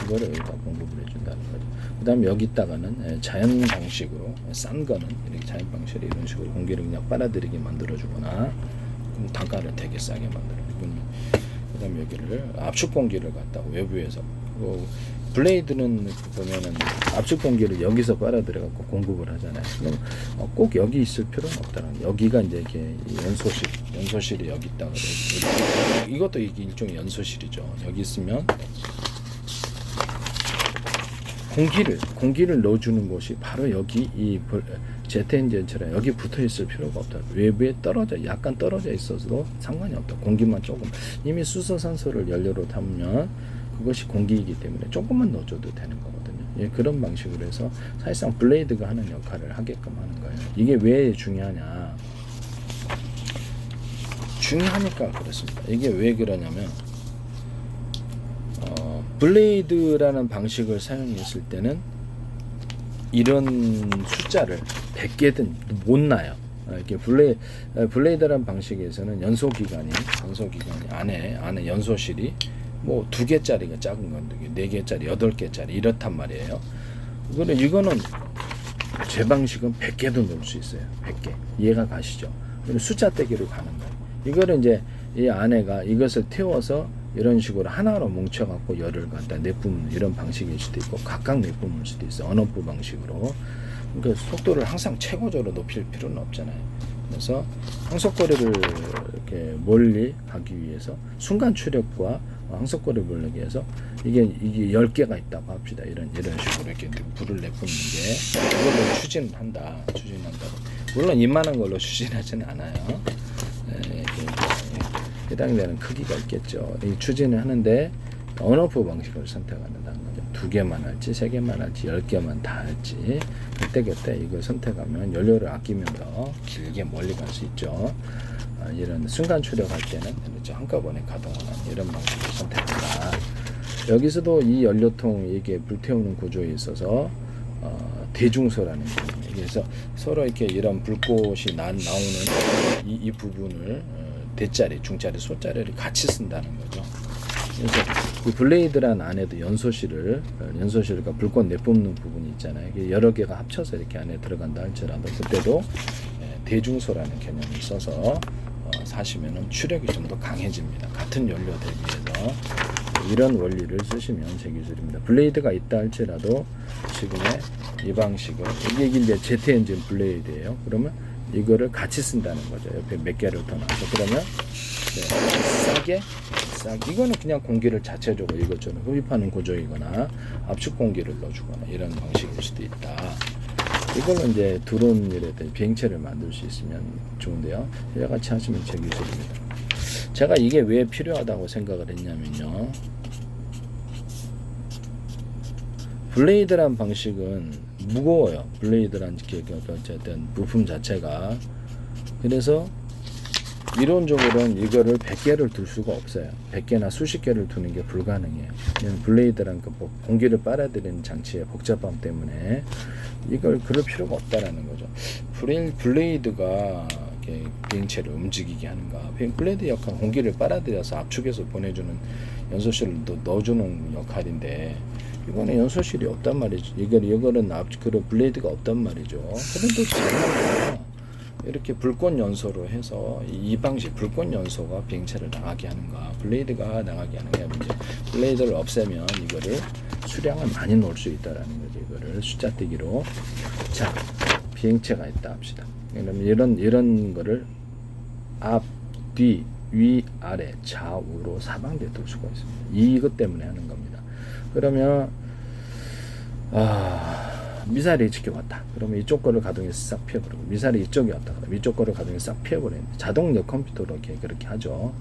이거를 여기다 공급을 해준다는 거죠. 그 다음에 여기다가는 자연 방식으로 싼 거는 이렇게 자연 방식으로 이런 식으로 공기를 그냥 빨아들이게 만들어주거나 단가를 되게 싸게 만들어주고 그 다음에 여기를 압축 공기를 갖다가 외부에서 블레이드는 보면은 압축 공기를 여기서 빨아들여갖고 공급을 하잖아요. 그럼 꼭 여기 있을 필요는 없다는 거예요. 여기가 이제 이렇게 연소실이 여기 있다 그래요. 이것도 이게 일종의 연소실이죠. 여기 있으면 공기를 넣어주는 곳이 바로 여기 이 제트 엔진처럼 여기 붙어 있을 필요가 없다. 외부에 약간 떨어져 있어도 상관이 없다. 공기만 조금 이미 수소산소를 연료로 담으면 그것이 공기이기 때문에 조금만 넣어줘도 되는 거거든요. 예, 그런 방식으로 해서 사실상 블레이드가 하는 역할을 하게끔 하는 거예요. 이게 왜 중요하냐? 중요하니까 그렇습니다. 이게 왜 그러냐면 블레이드라는 방식을 사용했을 때는 이런 숫자를 100개든 못 나요. 이렇게 블레이드라는 방식에서는 연소 기간이 안에 연소실이 뭐 2개짜리가 작은 건 4개짜리, 8개짜리 이렇단 말이에요. 이거는 제 방식은 100개도 넣을 수 있어요. 100개. 이해가 가시죠? 숫자 떼기로 가는 거예요. 이거를 이제 이 아내가 이것을 태워서 이런 식으로 하나로 뭉쳐갖고 열을 갖다 내뿜는 이런 방식일 수도 있고 각각 내뿜을 수도 있어요. 언어부 방식으로. 그러니까 속도를 항상 최고적으로 높일 필요는 없잖아요. 그래서 항속거리를 이렇게 멀리 가기 위해서 순간 추력과 항속거리를 멀리 위해서 이게 10개가 있다고 합시다. 이런 식으로 이렇게 불을 내뿜는 게 이걸로 추진한다. 물론 이만한 걸로 추진하지는 않아요. 해당되는 크기가 있겠죠. 이 추진을 하는데 언어프 방식을 선택한다는 거죠. 2개만 할지 3개만 할지 10개만 다 할지 그때 이걸 선택하면 연료를 아끼면 더 길게 멀리 갈 수 있죠. 이런 순간 추력할 때는 한꺼번에 가동하는 이런 방식을 선택한다. 여기서도 이 연료통 이게 불태우는 구조에 있어서 대중소라는 거예요. 그래서 서로 이렇게 이런 불꽃이 나오는 이 부분을 대자리, 중자리, 소자리를 같이 쓴다는 거죠. 그래서 이 블레이드란 안에도 연소실과 불꽃 내뿜는 부분이 있잖아요. 이게 여러 개가 합쳐서 이렇게 안에 들어간다 할지라도 그때도 대중소라는 개념을 써서 사시면은 추력이 좀 더 강해집니다. 같은 연료 대비해서 이런 원리를 쓰시면 제 기술입니다. 블레이드가 있다 할지라도 지금의 이 방식을 이게 이제 제트 엔진 블레이드예요. 그러면 이거를 같이 쓴다는 거죠. 옆에 몇 개를 더 놔서 그러면 싸게 이거는 그냥 공기를 자체적으로 이것저것 흡입하는 구조이거나 압축 공기를 넣어주거나 이런 방식일 수도 있다. 이걸로 이제 드론이라든지 비행체를 만들 수 있으면 좋은데요. 이와 같이 하시면 제 기술입니다. 제가 이게 왜 필요하다고 생각을 했냐면요. 블레이드란 방식은 무거워요. 블레이드란 어쨌든 부품 자체가. 그래서 이론적으로는 이거를 100개를 둘 수가 없어요. 100개나 수십 개를 두는 게 불가능해요. 블레이드란 공기를 빨아들이는 장치의 복잡함 때문에 이걸 그럴 필요가 없다라는 거죠. 블레이드가 비행체를 움직이게 하는가? 블레이드 역할은 공기를 빨아들여서 압축해서 보내주는 연소실을 넣어주는 역할인데 이거는 연소실이 없단 말이죠. 이거는 그런 블레이드가 없단 말이죠. 그런데 잘하면 이렇게 불꽃 연소로 해서 이 방식 불꽃 연소가 비행체를 나가게 하는가, 블레이드가 나가게 하는가. 이제 블레이드를 없애면 이거를 수량을 많이 넣을 수 있다라는 거죠. 이거를 숫자 떼기로. 자, 비행체가 있다 합시다. 그러면 이런 거를 앞, 뒤, 위, 아래, 좌우로 사방대에 둘 수가 있습니다. 이것 때문에 하는 겁니다. 그러면 미사일이 이쪽에 왔다. 그러면 이쪽 거를 가동해서 싹 피해버리고, 미사일이 이쪽에 왔다. 그러면 이쪽 거를 가동해서 싹 피해버리는 자동력 컴퓨터로 그렇게 하죠.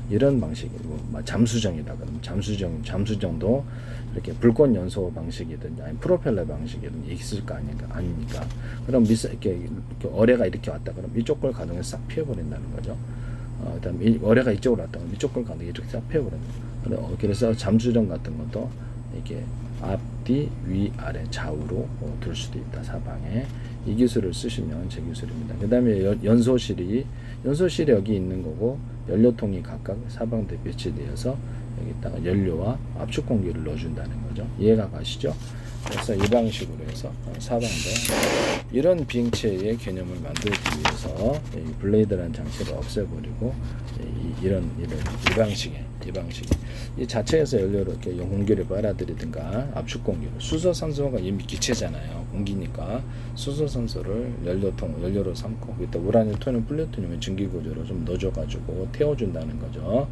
이런 방식이고, 잠수정이다. 그러면 잠수정도 이렇게 불꽃 연소 방식이든 아니 프로펠러 방식이든 있을 거 아닙니까? 그럼 이렇게 어뢰가 이렇게 왔다. 그럼 이쪽 걸 가동해서 싹 피해버린다는 거죠. 그다음에 어뢰가 이쪽으로 왔다. 그럼 이쪽 걸 가동해서 이렇게 싹 피해버린다. 그래서 잠수정 같은 것도 이렇게 앞, 뒤, 위, 아래, 좌우로 둘 수도 있다. 사방에. 이 기술을 쓰시면 제 기술입니다. 그 다음에 연소실이 여기 있는 거고 연료통이 각각 사방대 배치되어서 여기다가 연료와 압축 공기를 넣어준다는 거죠. 이해가 가시죠? 그래서 이 방식으로 해서 사방대 이런 비행체의 개념을 만들기 위해서 이 블레이드라는 장치를 없애버리고 이 방식에 이 자체에서 연료를 이렇게 공기를 빨아들이든가 압축 공기를 수소산소가 이미 기체잖아요. 공기니까 수소산소를 연료로 삼고 거기다 우라늄, 토늄, 플루토늄을 증기 구조로 좀 넣어줘가지고 태워준다는 거죠.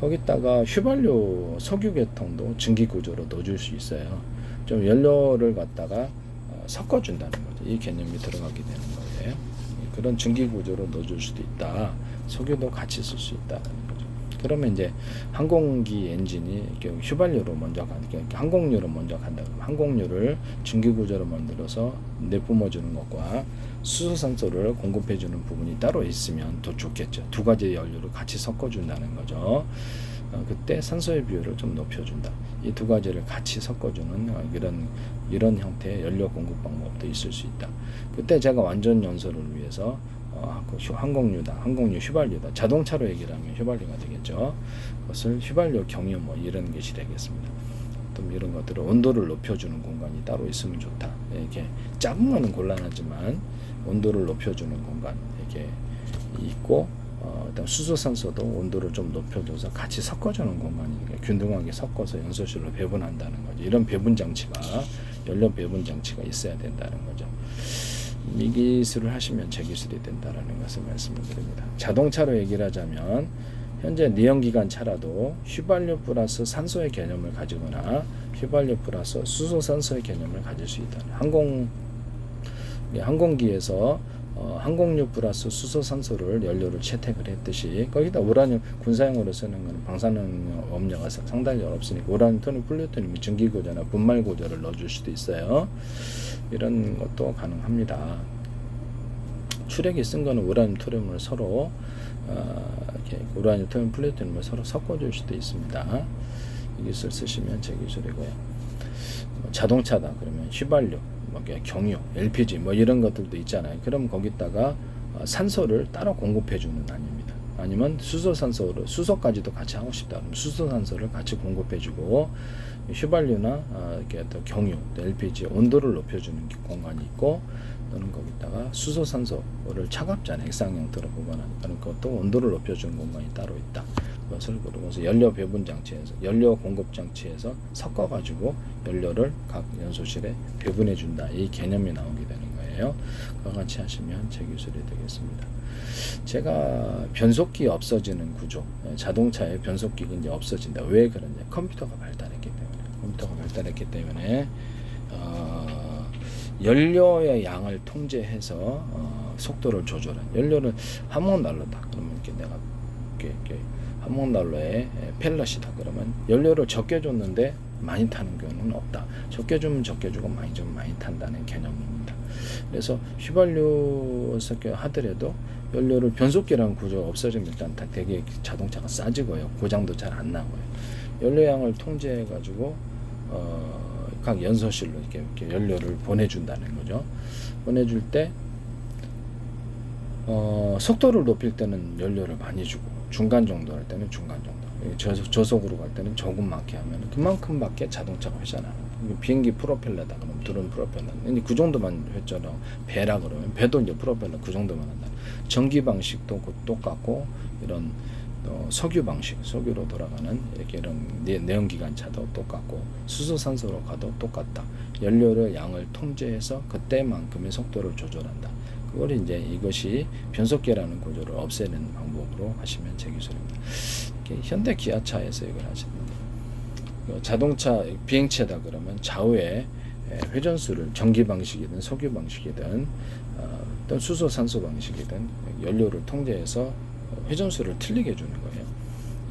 거기다가 휘발유, 석유 계통도 증기 구조로 넣어줄 수 있어요. 좀 연료를 갖다가 섞어준다는 거죠. 이 개념이 들어가게 되는 거예요. 그런 증기 구조로 넣어줄 수도 있다. 석유도 같이 쓸 수 있다는 거죠. 그러면 이제 항공기 엔진이 이렇게 휘발유로 먼저 항공유로 먼저 간다 그러면 항공유를 증기 구조로 만들어서 내뿜어주는 것과 수소산소를 공급해주는 부분이 따로 있으면 더 좋겠죠. 두 가지 연료를 같이 섞어준다는 거죠. 그때 산소의 비율을 좀 높여준다. 이 두 가지를 같이 섞어주는 이런 형태의 연료 공급 방법도 있을 수 있다. 그때 제가 완전 연소를 위해서 항공유다, 항공유 휘발유다. 자동차로 얘기를 하면 휘발유가 되겠죠. 그것을 휘발유 경유 뭐 이런 것이 되겠습니다. 또 이런 것들을 온도를 높여주는 공간이 따로 있으면 좋다. 이렇게 작은 거는 곤란하지만 온도를 높여주는 공간 이렇게 있고, 일단 수소산소도 온도를 좀 높여줘서 같이 섞어주는 공간이니까 균등하게 섞어서 연소실로 배분한다는 거죠. 이런 배분 장치가 연료 배분 장치가 있어야 된다는 거죠. 이 기술을 하시면 제 기술이 된다라는 것을 말씀을 드립니다. 자동차로 얘기를 하자면 현재 내연기관 차라도 휘발유 플러스 산소의 개념을 가지거나 휘발유 플러스 수소산소의 개념을 가질 수 있다. 항공기에서 항공유 플러스 수소산소를 연료를 채택을 했듯이 거기다 우라늄 군사용으로 쓰는 건 방사능 염려가 상당히 없으니까 우라늄, 토늄, 플루토늄 증기구조나 분말구조를 넣어줄 수도 있어요. 이런 것도 가능합니다. 추력이 쓴 거는 우라늄, 토륨을 서로 이렇게 우라늄, 토륨, 플루토늄을 서로 섞어줄 수도 있습니다. 이 기술 쓰시면 제 기술이고요. 자동차다 그러면 휘발유, 경유, LPG 뭐 이런 것들도 있잖아요. 그럼 거기다가 산소를 따로 공급해주는 아닙니다. 아니면 수소까지도 같이 하고 싶다. 그럼 수소산소를 같이 공급해주고 휘발유나 이렇게 또 경유, 또 LPG 온도를 높여주는 공간이 있고 또는 거기다가 수소산소를 차갑잖아요. 액상 형태로 보관하니까 그것도 온도를 높여주는 공간이 따로 있다. 그것을 그러고서 연료 배분 장치에서 연료 공급 장치에서 섞어가지고 연료를 각 연소실에 배분해 준다. 이 개념이 나오게 되는 거예요. 그와 같이 하시면 제 기술이 되겠습니다. 제가 변속기 없어지는 구조, 자동차의 변속기가 이제 없어진다. 왜 그러냐? 컴퓨터가 발달했기 때문에 연료의 양을 통제해서 속도를 조절한 연료를 한목난로다. 그러면 이렇게 내가 이렇게 한목난로에 펠럿이다. 그러면 연료를 적게 줬는데 많이 타는 경우는 없다. 적게 주면 적게 주고 많이 주면 많이 탄다는 개념입니다. 그래서 휘발유 하더라도 연료를 변속기라는 구조가 없어지면 일단 되게 자동차가 싸지고요. 고장도 잘 안 나고요. 연료양을 통제해 가지고 각 연소실로 이렇게 연료를 보내준다는 거죠. 보내줄 때 속도를 높일 때는 연료를 많이 주고 중간 정도 할 때는 중간 정도, 저속으로 갈 때는 조금밖에 하면 그만큼밖에 자동차가 회전하는 거예요. 비행기 프로펠러다 그러면 드론 프로펠러, 근데 그 정도만 회전하고 배라 그러면 배도 이제 프로펠러 그 정도만 한다. 전기 방식도 똑같고 이런 석유 방식, 석유로 돌아가는 이렇게 이런 내연기관차도 똑같고 수소산소로 가도 똑같다. 연료를 양을 통제해서 그때만큼의 속도를 조절한다. 그걸 이제 이것이 변속기라는 구조를 없애는 방법으로 하시면 제 기술입니다. 현대 기아차에서 이걸 하시는데 자동차 비행체다 그러면 좌우에 회전수를 전기 방식이든 석유 방식이든 또는 수소산소 방식이든 연료를 통제해서 회전수를 틀리게 주는 거예요.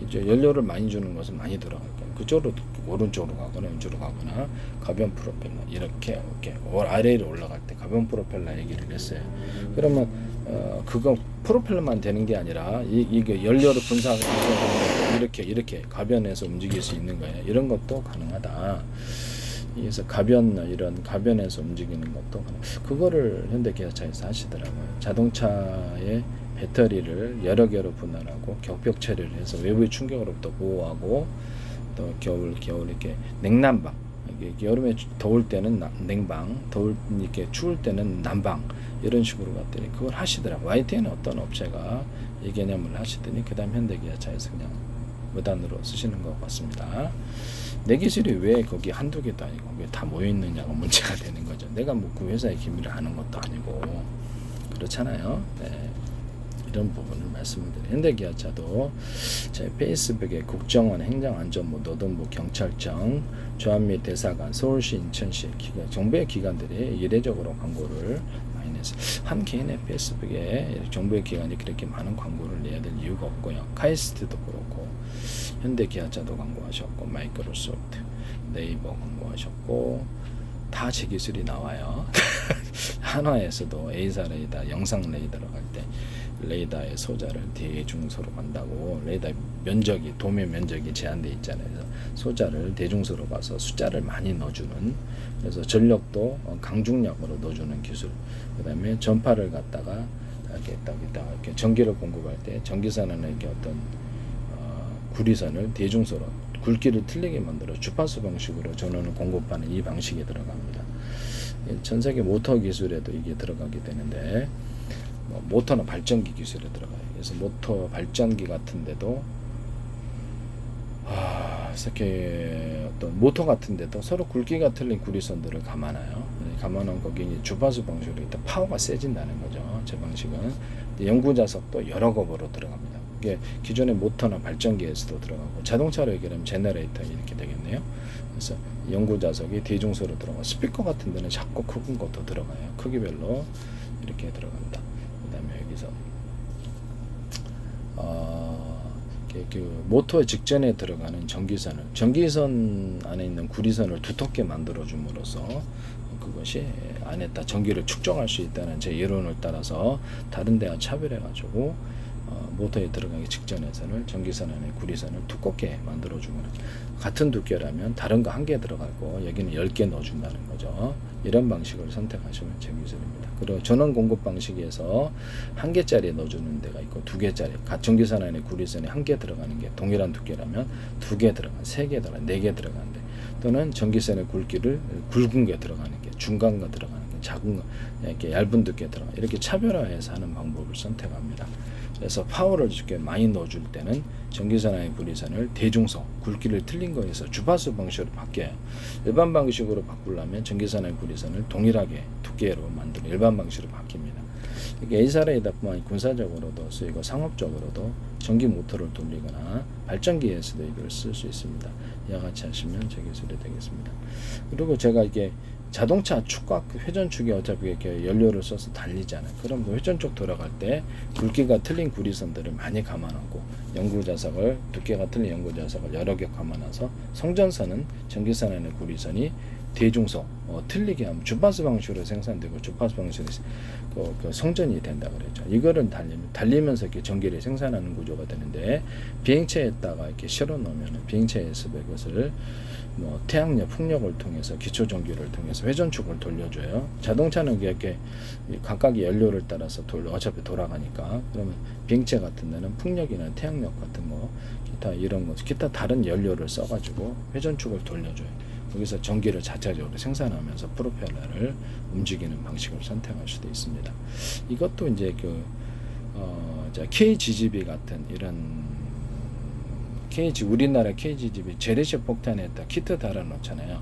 이제 연료를 많이 주는 것은 많이 들어갈 거예요. 그쪽으로 오른쪽으로 가거나 왼쪽으로 가거나 가변 프로펠러 이렇게 아래로 올라갈 때 가변 프로펠러 얘기를 했어요. 그러면 그거 프로펠러만 되는 게 아니라 이게 연료를 분사하고 이렇게 가변해서 움직일 수 있는 거예요. 이런 것도 가능하다. 그래서 이런 가변에서 움직이는 것도 그거를 현대기아차에서 하시더라고요. 자동차의 배터리를 여러 개로 분할하고 격벽 처리를 해서 외부의 충격으로부터 보호하고 또 겨울 이렇게 냉난방, 여름에 더울 때는 냉방, 이렇게 추울 때는 난방 이런 식으로 갔더니 그걸 하시더라고요. YTN은 어떤 업체가 이 개념을 하시더니 그다음 현대기아차에서 그냥 무단으로 쓰시는 것 같습니다. 내 기술이 왜 거기 한두 개도 아니고 왜 다 모여 있느냐가 문제가 되는 거죠. 내가 뭐 그 회사의 기밀을 아는 것도 아니고 그렇잖아요. 네. 이런 부분을 말씀을 드려요. 현대기아차도 제 페이스북에 국정원, 행정안전부, 노동부, 경찰청, 조합 및 대사관, 서울시, 인천시 정부의 기관들이 이례적으로 광고를 많이 내서 한 개인의 페이스북에 정부의 기관이 그렇게 많은 광고를 내야 될 이유가 없고요. 카이스트도 그렇고 현대 기아차도 광고하셨고 마이크로소프트, 네이버 광고하셨고 다 제 기술이 나와요. 한화에서도 A사 레이더, 영상 레이더로 갈 때 레이더의 소자를 대중소로 간다고 레이더 면적이 도면 면적이 제한돼 있잖아요. 그래서 소자를 대중소로 가서 숫자를 많이 넣어주는 그래서 전력도 강중량으로 넣어주는 기술. 그다음에 전파를 갖다가 이렇게 전기를 공급할 때 전기선은 이렇게 어떤 구리선을 대중소로 굵기를 틀리게 만들어 주파수 방식으로 전원을 공급하는 이 방식에 들어갑니다. 전 세계 모터 기술에도 이게 들어가게 되는데 모터나 발전기 기술에 들어가요. 그래서 모터 발전기 같은데도 이렇게 어떤 모터 같은데도 서로 굵기가 틀린 구리선들을 감아놔요. 감아놓은 거기 주파수 방식으로 일단 파워가 세진다는 거죠. 제 방식은 연구 자석도 여러 곱으로 들어갑니다. 이게 기존의 모터나 발전기에서도 들어가고 자동차로 얘기하면 제너레이터 이렇게 되겠네요. 그래서 연구 자석이 대중소로 들어가고 스피커 같은 데는 작고 큰 것도 들어가요. 크기별로 이렇게 들어간다. 그다음에 여기서 그 모터 직전에 들어가는 전기선 안에 있는 구리선을 두텁게 만들어 줌으로써 그것이 안에다 전기를 축적할 수 있다는 제 이론을 따라서 다른 데와 차별해 가지고 모터에 들어가기 직전에서는 전기선 안에 구리선을 두껍게 만들어 주면 같은 두께라면 다른 거 1개 들어가고 여기는 10개 넣어 준다는 거죠. 이런 방식을 선택하시면 제 기술입니다. 그리고 전원 공급 방식에서 1개짜리 넣어 주는 데가 있고 2개짜리 전기선 안에 구리선이 1개 들어가는 게 동일한 두께라면 2개 들어간, 3개 들어간, 4개 들어가는데 또는 전기선의 굵기를 굵은 게 들어가는 게 중간 거 들어가는 게 작은 거 이렇게 얇은 두께 들어가 이렇게 차별화해서 하는 방법을 선택합니다. 그래서 파워를 쉽게 많이 넣어줄 때는 전기선 안의 구리선을 대중소, 굵기를 틀린 거에서 주파수 방식으로 바뀌어요. 일반 방식으로 바꾸려면 전기선 안의 구리선을 동일하게 두께로 만드는 일반 방식으로 바뀝니다. 이게 A사 레이더뿐만 아니라 군사적으로도 쓰이고 상업적으로도 전기 모터를 돌리거나 발전기에서도 이걸 쓸 수 있습니다. 이와 같이 하시면 제 기술이 되겠습니다. 그리고 제가 이게 자동차 축과 회전축이 어차피 이렇게 연료를 써서 달리잖아요. 그럼 그 회전축 돌아갈 때 굵기가 틀린 구리선들을 많이 감아놓고 연구자석을 두께가 틀린 연구자석을 여러 개 감아놔서 송전선은 전기선 안의 구리선이 대중소 틀리게 하면 주파수 방식으로 생산되고 주파수 방식으로 그 송전이 된다 그랬죠. 이거를 달리면서 이렇게 전기를 생산하는 구조가 되는데 비행체에다가 이렇게 실어 놓으면 비행체에서 그것을 태양력, 풍력을 통해서 기초 전기를 통해서 회전축을 돌려줘요. 자동차는 이렇게 각각의 연료를 따라서 어차피 돌아가니까 그러면 비행체 같은 데는 풍력이나 태양력 같은 거 기타 이런 거 기타 다른 연료를 써가지고 회전축을 돌려줘요. 거기서 전기를 자체적으로 생산하면서 프로펠러를 움직이는 방식을 선택할 수도 있습니다. 이것도 이제 KGGB 같은 이런 우리나라 KGGB 재래식 폭탄에다 키트 달아 놓잖아요.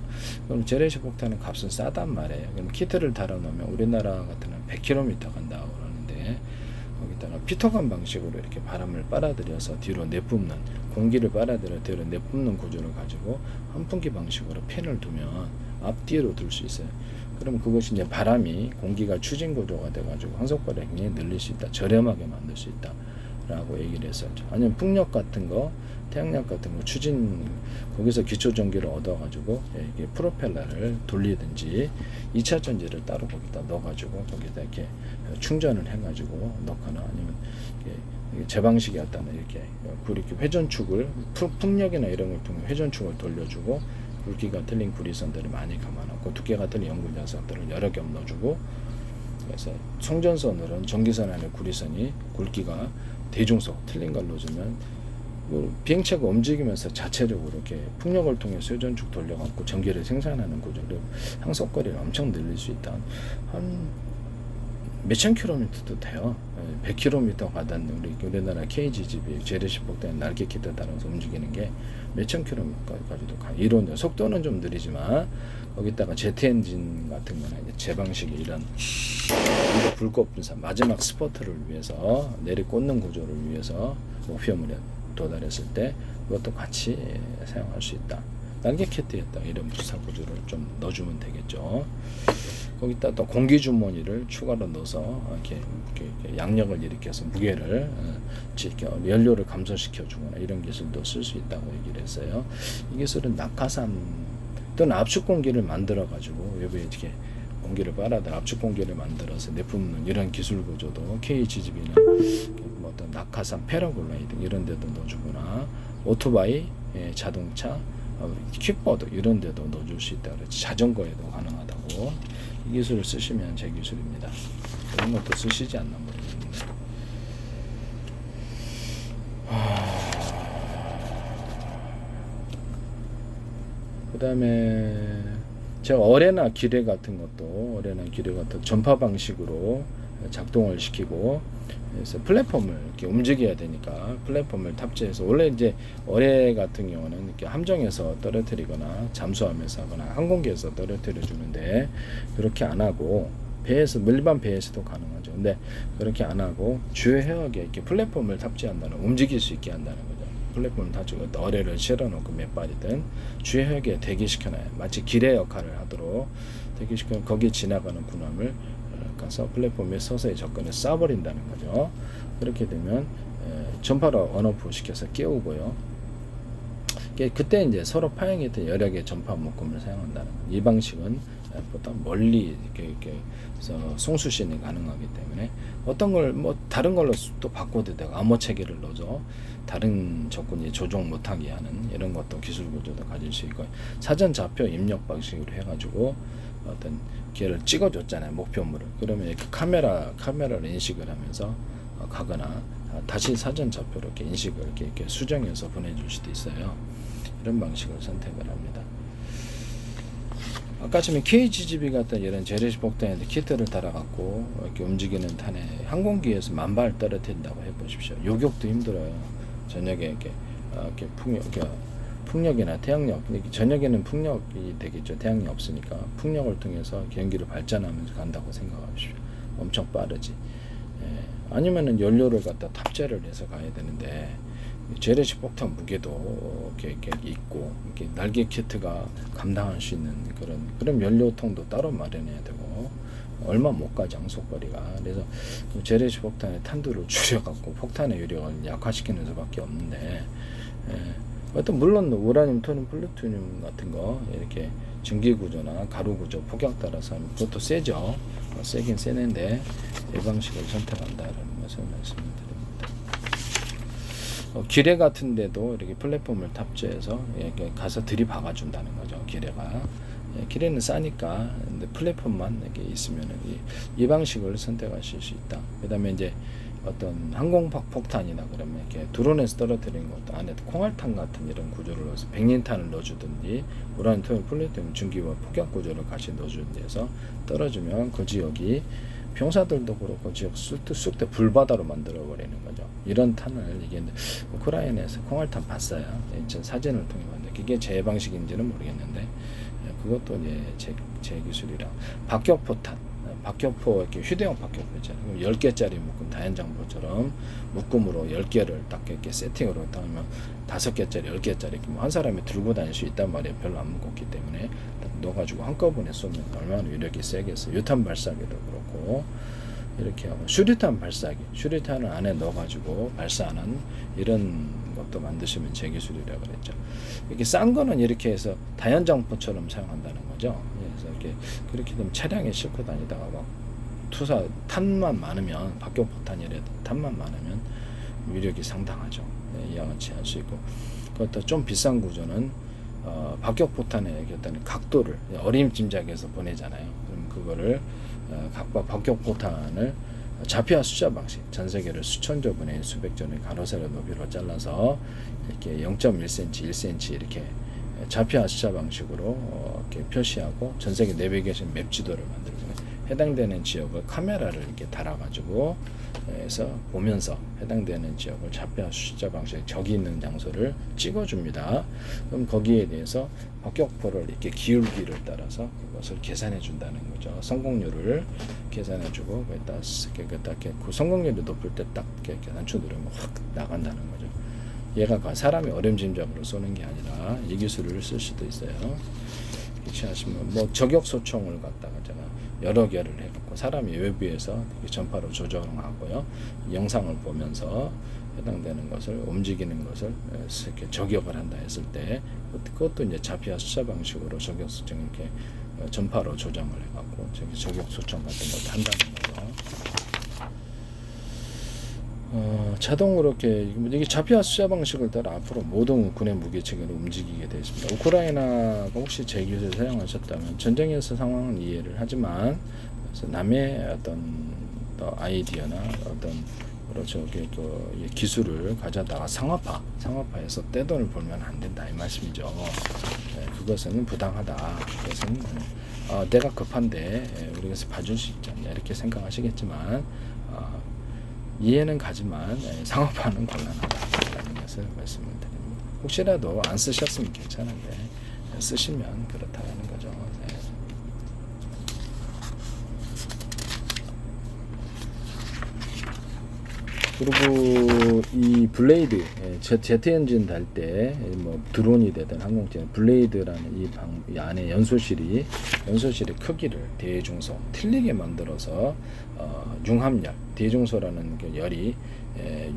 그럼 재래식 폭탄은 값은 싸단 말이에요. 그럼 키트를 달아 놓으면 우리나라 같은 경우는 100km 간다고 그러는데 거기다가 피터건 방식으로 이렇게 바람을 빨아들여서 뒤로 내뿜는 공기를 빨아들여 뒤로 내뿜는 구조를 가지고 환풍기 방식으로 팬을 두면 앞뒤로 둘 수 있어요. 그럼 그것이 이제 바람이 공기가 추진 구조가 돼가지고 항속거리를 굉장히 늘릴 수 있다, 저렴하게 만들 수 있다라고 얘기를 했었죠. 아니면 풍력 같은 거, 태양력 같은 거 추진 거기서 기초 전기를 얻어가지고 이게 프로펠러를 돌리든지 2차 전지를 따로 거기다 넣어가지고 거기다 이렇게 충전을 해가지고 넣거나 아니면 제 방식이 었다면 이렇게 회전축을 풍력이나 이런 걸 통해 회전축을 돌려주고 굵기가 틀린 구리선들을 많이 감아놓고 두께가 틀린 연구자석들을 여러 겹 넣어주고 그래서 송전선으로는 전기선 안에 구리선이 굵기가 대중소 틀린 걸 넣어주면 비행체가 움직이면서 자체적으로 이렇게 풍력을 통해서 회전축 돌려갖고 전기를 생산하는 구조로 항속거리를 엄청 늘릴 수 있다. 한 몇천 킬로미터도 돼요. 100km 가던 우리나라 KGGB 재래식 폭탄 날개 키트 따라서 움직이는 게 몇천 킬로미터까지도 가. 이론 속도는 좀 느리지만 거기다가 제트 엔진 같은 거는 제 방식의 이런 불꽃 분사 마지막 스포트를 위해서 내리꽂는 구조를 위해서 목표물에 도달했을 때 그것도 같이 사용할 수 있다. 날개 키트에다 이런 부사 구조를 좀 넣어주면 되겠죠. 거기다 또 공기 주머니를 추가로 넣어서 이렇게 양력을 일으켜서 무게를 연료를 감소시켜 주거나 이런 기술도 쓸 수 있다고 얘기를 했어요. 이 기술은 낙하산 또는 압축 공기를 만들어 가지고 여기에 이렇게 공기를 빨아다 압축 공기를 만들어서 내뿜는 이런 기술 구조도 KGGB나 뭐 어떤 낙하산 패러글라이딩 이런 데도 넣어주거나 오토바이, 자동차, 킥보드 이런 데도 넣어줄 수 있다 그랬지. 자전거에도 가능하다고. 이 기술을 쓰시면 제 기술입니다. 이런 것도 쓰시지 않나 모르겠는데. 그 다음에 제가 어뢰나 기뢰 같은 것도 전파 방식으로 작동을 시키고, 그래서 플랫폼을 이렇게 움직여야 되니까 플랫폼을 탑재해서, 원래 이제 어뢰 같은 경우는 이렇게 함정에서 떨어뜨리거나 잠수하면서 하거나 항공기에서 떨어뜨려 주는데, 그렇게 안 하고 배에서, 일반 배에서도 가능하죠. 근데 그렇게 안 하고 주요 해역에 이렇게 플랫폼을 탑재한다는, 움직일 수 있게 한다는 거죠. 플랫폼을 탑재하고 어뢰를 실어놓고 몇 발이든 주요 해역에 대기시켜놔요. 마치 기뢰 역할을 하도록 대기시켜, 거기에 지나가는 군함을 가서 플랫폼에 서서히 접근해서 쏴버린다는 거죠. 그렇게 되면 전파로 언오프 시켜서 깨우고요. 그때 이제 서로 파행했던 여러 개의 전파 묶음을 사용한다는 거예요. 이 방식은 보다 멀리 이렇게 송수신이 가능하기 때문에 어떤 걸 뭐 다른 걸로 또 바꿔도 되고, 암호 체계를 넣어서 다른 적군이 조종 못하게 하는 이런 것도 기술 구조도 가질 수 있고, 사전 좌표 입력 방식으로 해가지고 어떤 걔를 찍어줬잖아요, 목표물을. 그러면 이렇게 카메라를 인식을 하면서 가거나 다시 사전 좌표로 이렇게 인식을 이렇게 수정해서 보내줄 수도 있어요. 이런 방식을 선택을 합니다. 아까 전에 KGGB 같은 이런 재래식 폭탄인데 키트를 달아갖고 이렇게 움직이는 탄에 항공기에서 만발 떨어뜨린다고 해보십시오. 요격도 힘들어요. 저녁에 이렇게 풍력이나 태양력, 저녁에는 풍력이 되겠죠. 태양이 없으니까 풍력을 통해서 경기를 발전하면서 간다고 생각하십시오. 엄청 빠르지. 아니면은 연료를 갖다 탑재를 해서 가야 되는데, 재래식 폭탄 무게도 이렇게 있고, 이렇게 날개 키트가 감당할 수 있는 그런 연료통도 따로 마련해야 되고, 얼마 못 가, 장속거리가. 그래서 재래식 폭탄의 탄두를 줄여갖고 폭탄의 위력을 약화시키는 수밖에 없는데, 물론 우라늄, 토늄, 플루토늄 같은 거 이렇게 증기 구조나 가루 구조 폭약 따라서 하면 그것도 세죠. 세긴 세는데 이 방식을 선택한다는 것을 말씀드립니다. 기뢰 같은 데도 이렇게 플랫폼을 탑재해서 이렇게 가서 들이박아 준다는 거죠. 기뢰가. 기뢰는 싸니까. 근데 플랫폼만 이렇게 있으면 이 방식을 선택하실 수 있다. 그 다음에 이제 어떤 항공박 폭탄이나 그러면 이렇게 드론에서 떨어뜨리는 것도 안에 콩알탄 같은 이런 구조를 넣어서 백린탄을 넣어주든지, 우라늄, 토늄, 플루토늄 증기와 폭약 구조를 같이 넣어주든지 해서 떨어지면 그 지역이, 병사들도 그렇고 지역 쑥대 불바다로 만들어 버리는 거죠. 이런 탄을 이게 우크라이나에서 콩알탄 봤어요. 전 사진을 통해 봤는데 그게 제 방식인지는 모르겠는데, 그것도 이제 제 기술이라. 박격포 이렇게 휴대용 박격포 있잖아요. 10개짜리 묶음, 다연장포처럼 묶음으로 10개를 딱 이렇게 세팅으로 했다 하면 5개짜리, 10개짜리 한 사람이 들고 다닐 수 있단 말이에요. 별로 안 무겁기 때문에. 넣어가지고 한꺼번에 쏘면 얼마나 위력이 세겠어요. 유탄 발사기도 그렇고, 이렇게 하고 수류탄 발사기, 수류탄을 안에 넣어가지고 발사하는 이런 것도 만드시면 제 기술이라고 그랬죠. 이렇게 싼 거는 이렇게 해서 다연장포처럼 사용한다는 거죠. 그래서 그렇게 되면 차량에 싣고 다니다가 막 탄만 많으면, 박격포탄이라도 탄만 많으면 위력이 상당하죠. 이와 같이 할 수 있고, 그것도 좀 비싼 구조는 박격포탄의 어떤 각도를 어림짐작해서 보내잖아요. 그럼 그거를 박격포탄을 좌표와 숫자 방식, 전 세계를 수천 조분의 수백 조의 가로세로 너비로 잘라서 이렇게 0.1cm, 1cm 이렇게 좌표와 숫자 방식으로 이렇게 표시하고 전 세계 내비게이션 맵 지도를 만들고, 해당되는 지역을 카메라를 이렇게 달아가지고 해서 보면서 해당되는 지역을 좌표와 숫자 방식에 적이 있는 장소를 찍어줍니다. 그럼 거기에 대해서 박격포를 이렇게 기울기를 따라서 그것을 계산해 준다는 거죠. 성공률을 계산해 주고, 그 성공률이 높을 때 딱 이렇게 단추 누르면 확 나간다는 거죠. 얘가 사람이 어림짐작으로 쏘는 게 아니라 이 기술을 쓸 수도 있어요. 그렇지 하시면 뭐 저격 소총을 갖다가 제가 여러 개를 해갖고 사람이 외부에서 전파로 조정하고요. 영상을 보면서 해당되는 것을 움직이는 것을 이렇게 저격을 한다 했을 때 그것도 이제 자피아 수사 방식으로 저격 소총 이렇게 전파로 조정을 해갖고 저격 소총 같은 것도 한다는 거죠. 자동으로 이게 자피아 수사 방식을 따라 앞으로 모든 군의 무기 체계를 움직이게 되어 있습니다. 우크라이나가 혹시 제 기술을 사용하셨다면 전쟁에서 상황은 이해를 하지만 그래서 남의 어떤 아이디어나 어떤 그 기술을 가져다가 상업화해서 떼돈을 벌면 안 된다 이 말씀이죠. 그것은 부당하다. 그것은 내가 급한데 우리가 봐줄 수 있지 않냐 이렇게 생각하시겠지만 이해는 가지만 상업화는 곤란하다라는 것을 말씀을 드립니다. 혹시라도 안 쓰셨으면 괜찮은데 쓰시면 그렇다라는 거죠. 그리고 이 블레이드 제트 엔진 달 때 뭐 드론이 되든 항공기는 블레이드라는 이 안에 연소실이 크기를 대중소 틀리게 만들어서 융합열 대중소라는 그 열이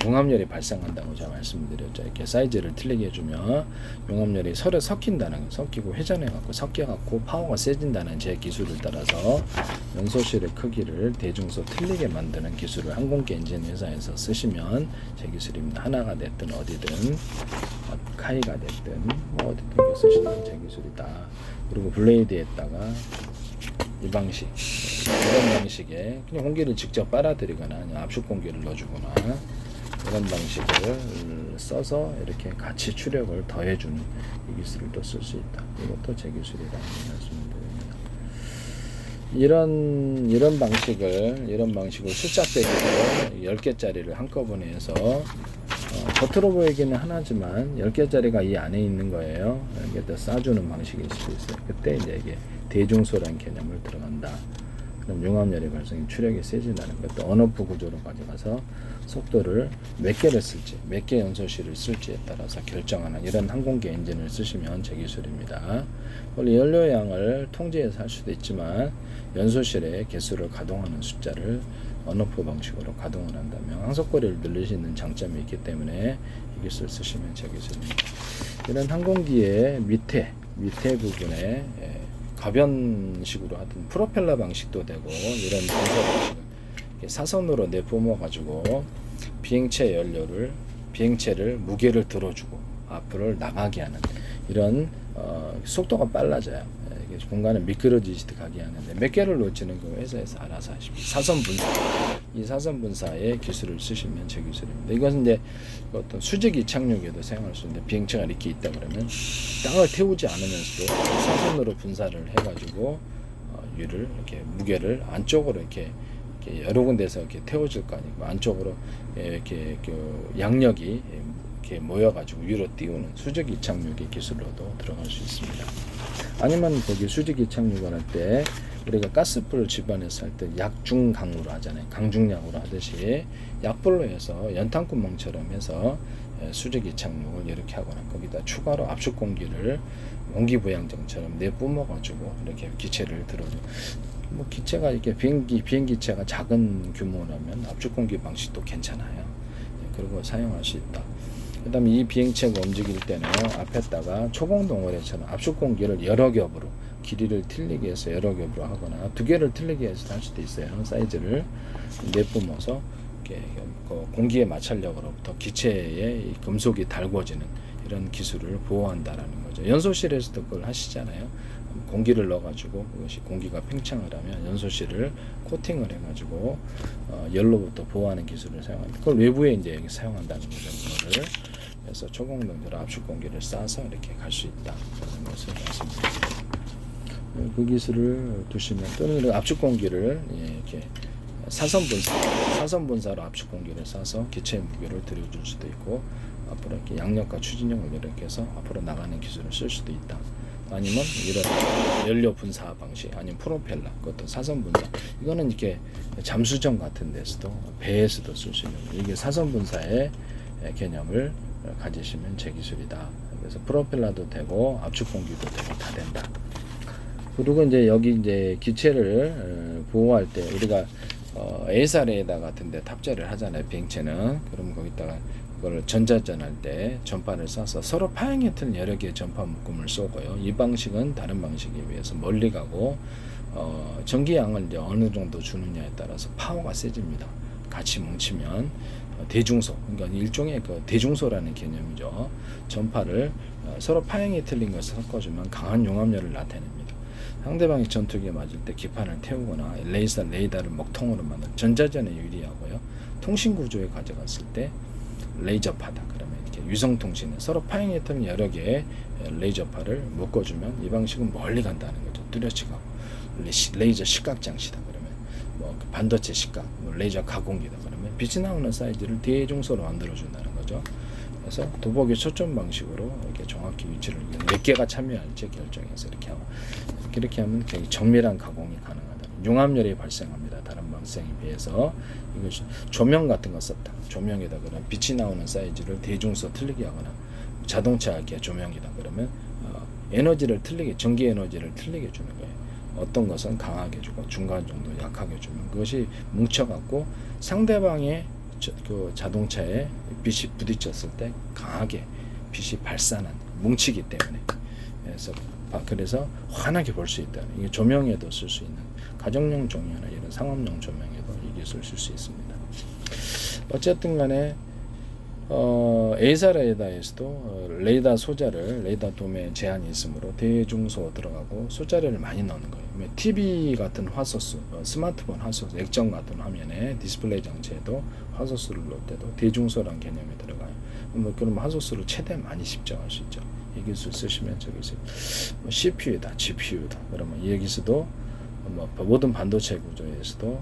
융합열이 발생한다고 제가 말씀드렸죠. 이렇게 사이즈를 틀리게 해주면 융합열이 서로 섞이고 회전해갖고 섞여갖고 파워가 세진다는 제 기술을 따라서 연소실의 크기를 대중소 틀리게 만드는 기술을 항공기 엔진 회사에서 쓰시면 제 기술입니다. 하나가 됐든 어디든 카이가 됐든 뭐 어디든 쓰시면 제 기술이다. 그리고 블레이드에다가 이 방식 이런 방식에 그냥 공기를 직접 빨아들이거나 아니면 압축 공기를 넣어주거나 이런 방식을 써서 이렇게 같이 추력을 더해주는 이 기술을 또 쓸 수 있다. 이것도 제 기술이라는 말씀을 드립니다. 이런 방식을 숫자 빼기로 10개짜리를 한꺼번에 해서 겉으로 보이기는 하나지만 10개짜리가 이 안에 있는 거예요. 이렇게 쏴주는 방식일 수도 있어요. 그때 이제 이게 대중소라는 개념을 들어간다. 그럼 융합열의 발생이 추력이 세진다는 것도 언어프 구조로 가져가서 속도를 몇 개를 쓸지, 몇 개 연소실을 쓸지에 따라서 결정하는 이런 항공기 엔진을 쓰시면 제 기술입니다. 원래 연료량을 통제해서 할 수도 있지만 연소실의 개수를 가동하는 숫자를 언어프 방식으로 가동을 한다면 항속거리를 늘릴 수 있는 장점이 있기 때문에 이 기술 쓰시면 제 기술입니다. 이런 항공기의 밑에 부분에 가변식으로 하든 프로펠러 방식도 되고 이런 분사 방식은 사선으로 내뿜어 가지고 비행체를 무게를 들어주고 앞으로 나가게 하는 이런 속도가 빨라져요. 이게 공간을 미끄러지듯이 가게 하는데 몇 개를 놓치는 거 회사에서 알아서 하십시오. 이 사선 분사의 기술을 쓰시면 제 기술입니다. 이것은 이제 어떤 수직 이착륙에도 사용할 수 있는데 비행체가 이렇게 있다 그러면 땅을 태우지 않으면서도 사선으로 분사를 해가지고 위를 이렇게 무게를 안쪽으로 이렇게 여러 군데서 이렇게 태워질 거 아니고 안쪽으로 이렇게 그 양력이 이렇게 모여가지고 위로 띄우는 수직 이착륙의 기술로도 들어갈 수 있습니다. 아니면 거기 수직 이착륙을 할 때 우리가 가스불을 집안에서 할 때 약중강으로 하잖아요. 강중약으로 하듯이 약불로 해서 연탄구멍처럼 해서 수직 이착륙을 이렇게 하거나 거기다 추가로 압축 공기를 온기부양정처럼 내뿜어가지고 이렇게 기체를 들어줘. 뭐 기체가 이렇게 비행기체가 작은 규모라면 압축 공기 방식도 괜찮아요. 그리고 사용할 수 있다. 그 다음에 이 비행체가 움직일 때는 앞에다가 초공동어뢰처럼 압축 공기를 여러 겹으로 길이를 틀리게 해서 여러 겹으로 하거나 두 개를 틀리게 해서 할 수도 있어요. 사이즈를 내뿜어서 이렇게 공기의 마찰력으로부터 기체의 금속이 달궈지는 이런 기술을 보호한다라는 거죠. 연소실에서도 그걸 하시잖아요. 공기를 넣어가지고 그것이 공기가 팽창을 하면 연소실을 코팅을 해가지고 열로부터 보호하는 기술을 사용합니다. 그걸 외부에 이제 사용한다는 거죠. 그거를 그래서 초공동들 압축 공기를 쏴서 이렇게 갈 수 있다는 것을 말씀드립니다. 그 기술을 두시면 또는 압축 공기를 이렇게 사선 분사로 압축 공기를 쏴서 기체의 무게를 들여줄 수도 있고 앞으로 이렇게 양력과 추진력을 이렇게 해서 앞으로 나가는 기술을 쓸 수도 있다. 아니면 이런 연료 분사 방식, 아니면 프로펠러, 그것도 사선 분사. 이거는 이렇게 잠수정 같은 데서도 배에서도 쓸 수 있는 이게 사선 분사의 개념을 가지시면 제 기술이다. 그래서 프로펠러도 되고 압축 공기도 되고 다 된다. 그리고 이제 여기 이제 기체를 보호할 때 우리가 A사레이더 같은데 탑재를 하잖아요. 비행체는. 그럼 거기다가 그걸 전자전 할 때 전파를 쏴서 서로 파형이 틀린 여러 개의 전파 묶음을 쏘고요. 이 방식은 다른 방식에 비해서 멀리 가고 전기양을 이제 어느 정도 주느냐에 따라서 파워가 세집니다. 같이 뭉치면 대중소, 그러니까 일종의 그 대중소라는 개념이죠. 전파를 서로 파형이 틀린 것을 섞어주면 강한 용압열을 나타냅니다. 상대방의 전투기에 맞을 때 기판을 태우거나 레이더를 먹통으로 만든 전자전에 유리하고요. 통신 구조에 가져갔을 때 레이저파다. 그러면 이렇게 위성통신에 서로 파형이 틀린 여러 개의 레이저파를 묶어주면 이 방식은 멀리 간다는 거죠. 뚜렷이가 레이저 시각장치다. 그러면 뭐 반도체 시각, 뭐 레이저 가공기다. 그러면 빛이 나오는 사이즈를 대중소로 만들어준다는 거죠. 그래서 도복의 초점 방식으로 이렇게 정확히 위치를 몇 개가 참여할지 결정해서 이렇게 하면 굉장히 정밀한 가공이 가능하다. 융합열이 발생합니다. 다른 방식에 비해서. 이거 조명 같은 거 썼다. 조명에다 그러면 빛이 나오는 사이즈를 대중소 틀리게 하거나 자동차계 조명이다. 그러면 에너지를 틀리게, 전기 에너지를 틀리게 주는 거예요. 어떤 것은 강하게 주고 중간 정도 약하게 주면 그것이 뭉쳐갖고 상대방의 그 자동차에 빛이 부딪혔을 때 강하게 빛이 발산한 뭉치기 때문에 그래서 환하게 볼 수 있다. 이게 조명에도 쓸 수 있는 가정용 조명이나 이런 상업용 조명에도 이 기술을 쓸 수 있습니다. 어쨌든 간에 A사 레이더에서도 레이더 소자를 레이더 도매에 제한이 있으므로 대중소 들어가고 소자료를 많이 넣는 거예요. TV 같은 화소수, 스마트폰 화소수, 액정 같은 화면에 디스플레이 장치에도 화소수를 넣을 때도 대중소라는 개념이 들어가요. 그럼 화소수를 최대한 많이 집정할 수 있죠. 이 기술 쓰시면 저기서 CPU다, GPU다. 그러면 여기서도 모든 반도체 구조에서도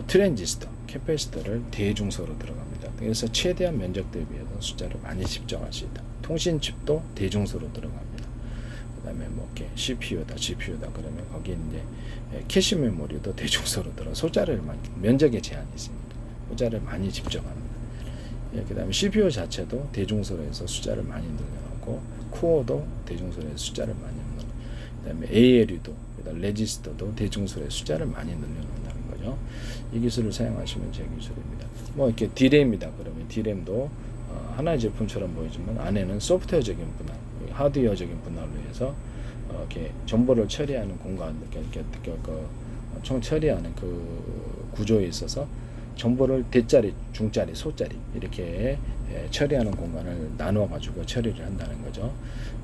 트랜지스터, 캐패시터를 대중소로 들어갑니다. 그래서 최대한 면적 대비해서 숫자를 많이 집정할 수 있다. 통신칩도 대중소로 들어갑니다. 그다음에 뭐 CPU다, GPU다 그러면 거기 이제 캐시 메모리도 대중소로 들어. 소자를 많이 면적에 제한이 있습니다. 소자를 많이 집정합니다. 그다음에 CPU 자체도 대중소로 해서 숫자를 많이 늘려놓고 코어도 대중소로 해서 숫자를 많이 늘려놓고 그다음에 ALU도 레지스터도 대중소로 해서 숫자를 많이 늘려놓는다는 거죠. 이 기술을 사용하시면 제 기술입니다. 뭐 이렇게 D램이다 그러면 D램도 하나의 제품처럼 보이지만 안에는 소프트웨어적인 분할, 하드웨어적인 분할로 해서 이렇게 정보를 처리하는 공간, 이렇게 총 처리하는 그 구조에 있어서 정보를 대짜리, 중짜리, 소짜리 이렇게 처리하는 공간을 나눠 가지고 처리를 한다는 거죠.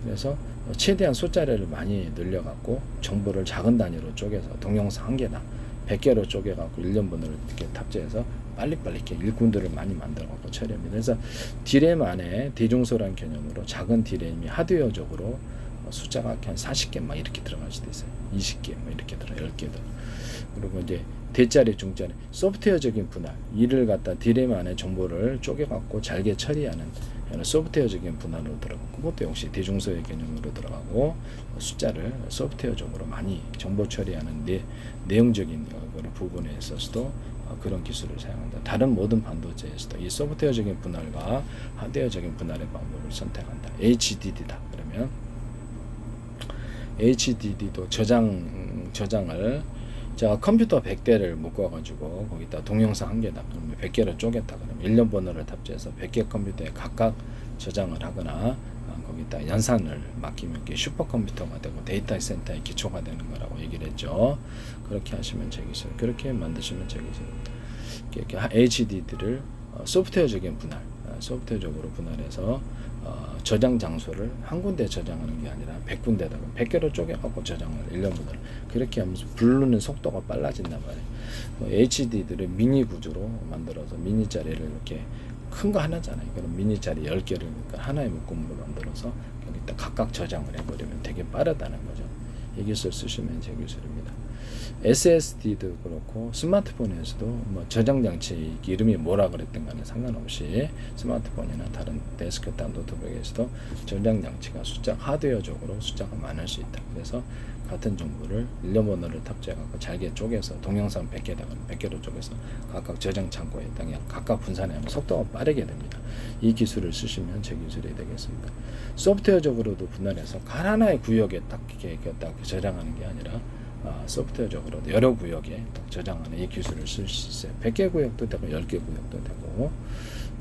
그래서 최대한 소짜리를 많이 늘려갖고 정보를 작은 단위로 쪼개서 동영상 1개나 100개로 쪼개갖고 1년분으로 이렇게 탑재해서 빨리빨리 이렇게 일꾼들을 많이 만들어갖고 처리합니다. 그래서 D램 안에 대중소라는 개념으로 작은 D램이 하드웨어적으로 숫자가 한 40개 막 이렇게 들어갈 수도 있어요. 20개 막 이렇게 들어 10개 들어. 그리고 이제 대짜리, 중짜리, 소프트웨어적인 분할, 이를 갖다 D램 안에 정보를 쪼개갖고 잘게 처리하는 소프트웨어적인 분할로 들어가고 그것도 역시 대중소의 개념으로 들어가고 숫자를 소프트웨어적으로 많이 정보 처리하는 내용적인 부분에 있어서도 그런 기술을 사용한다. 다른 모든 반도체에서도 이 소프트웨어적인 분할과 하드웨어적인 분할의 방법을 선택한다. HDD다. 그러면 HDD도 저장을 자 컴퓨터 100대를 묶어가지고 거기다 동영상 1개다 그러면 100개를 쪼갰다 그러면 1년 번호를 탑재해서 100개 컴퓨터에 각각 저장을 하거나 거기다 연산을 맡기면 이게 슈퍼컴퓨터가 되고 데이터 센터의 기초가 되는 거라고 얘기를 했죠. 그렇게 하시면 제 기술, 그렇게 만드시면 제 기술. HDD를 소프트웨어적인 분할, 소프트웨어적으로 분할해서 저장 장소를 한 군데 저장하는 게 아니라 100군데다가 100개로 쪼개갖고 저장을 1년분을 그렇게 하면서 부르는 속도가 빨라진단 말이에요. HDD를 미니 구조로 만들어서 미니 자리를 이렇게 큰 거 하나잖아요. 그럼 미니 자리 10개를 그러니까 하나의 묶음으로 만들어서 여기다 각각 저장을 해버리면 되게 빠르다는 거죠. 이 기술 쓰시면 제 기술입니다. SSD도 그렇고 스마트폰에서도 뭐 저장 장치 이름이 뭐라 그랬든 간에 상관없이 스마트폰이나 다른 데스크탑 노트북에서도 저장 장치가 숫자 하드웨어적으로 숫자가 많을 수 있다. 그래서 같은 정보를 일련 번호를 탑재하고 잘게 쪼개서 동영상 100개다가 100개로 쪼개서 각각 저장 창고에 그냥 각각 분산하면 속도가 빠르게 됩니다. 이 기술을 쓰시면 제 기술이 되겠습니다. 소프트웨어적으로도 분할해서 하나의 구역에 딱 이렇게 딱 저장하는 게 아니라 소프트웨어적으로 여러 구역에 딱 저장하는 이 기술을 쓸 수 있어요. 100개 구역도 되고 10개 구역도 되고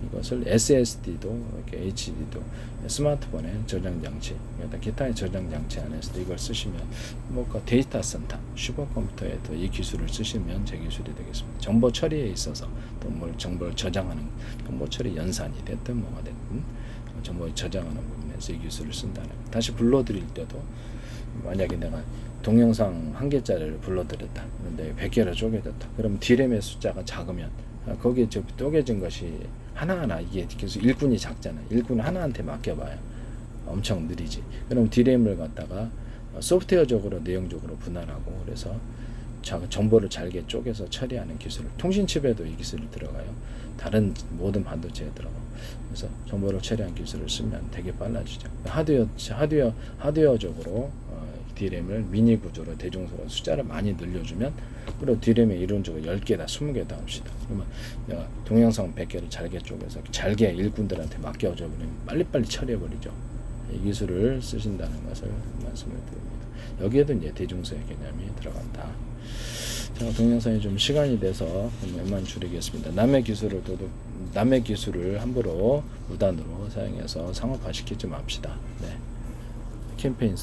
이것을 SSD도 이렇게 HD도 스마트폰의 저장 장치, 기타의 저장 장치 안에서도 이걸 쓰시면 뭔가 데이터 센터, 슈퍼컴퓨터에도 이 기술을 쓰시면 제 기술이 되겠습니다. 정보 처리에 있어서 또 뭘 정보를 저장하는 정보 처리 연산이 됐든 뭐가 됐든 정보를 저장하는 부분에서 이 기술을 쓴다는 거. 다시 불러드릴 때도 만약에 내가 동영상 1개짜리를 불러드렸다. 그런데 100개로 쪼개졌다. 그럼 D램의 숫자가 작으면 거기에 쪼개진 것이 하나하나 이게 계속 일꾼이 작잖아. 일꾼 하나한테 맡겨봐요. 엄청 느리지. 그럼 D램을 갖다가 소프트웨어적으로 내용적으로 분할하고 그래서 정보를 잘게 쪼개서 처리하는 기술. 통신칩에도 이 기술이 들어가요. 다른 모든 반도체에 들어가고. 그래서 정보를 처리한 기술을 쓰면 되게 빨라지죠. 하드웨어적으로 D램을 미니 구조로 대중소로 숫자를 많이 늘려주면 그리고 D램에 이론적으로 10개다 20개다 합시다. 그러면 내가 동영상 100개를 잘게 쪼개서 잘게 일꾼들한테 맡겨줘 버리면 빨리빨리 처리해버리죠. 이 기술을 쓰신다는 것을 말씀을 드립니다. 여기에도 이제 대중소의 개념이 들어간다. 자, 동영상이 좀 시간이 돼서 웬만 줄이겠습니다. 남의 기술을 함부로 무단으로 사용해서 상업화시키지 맙시다. 네. 캠페인성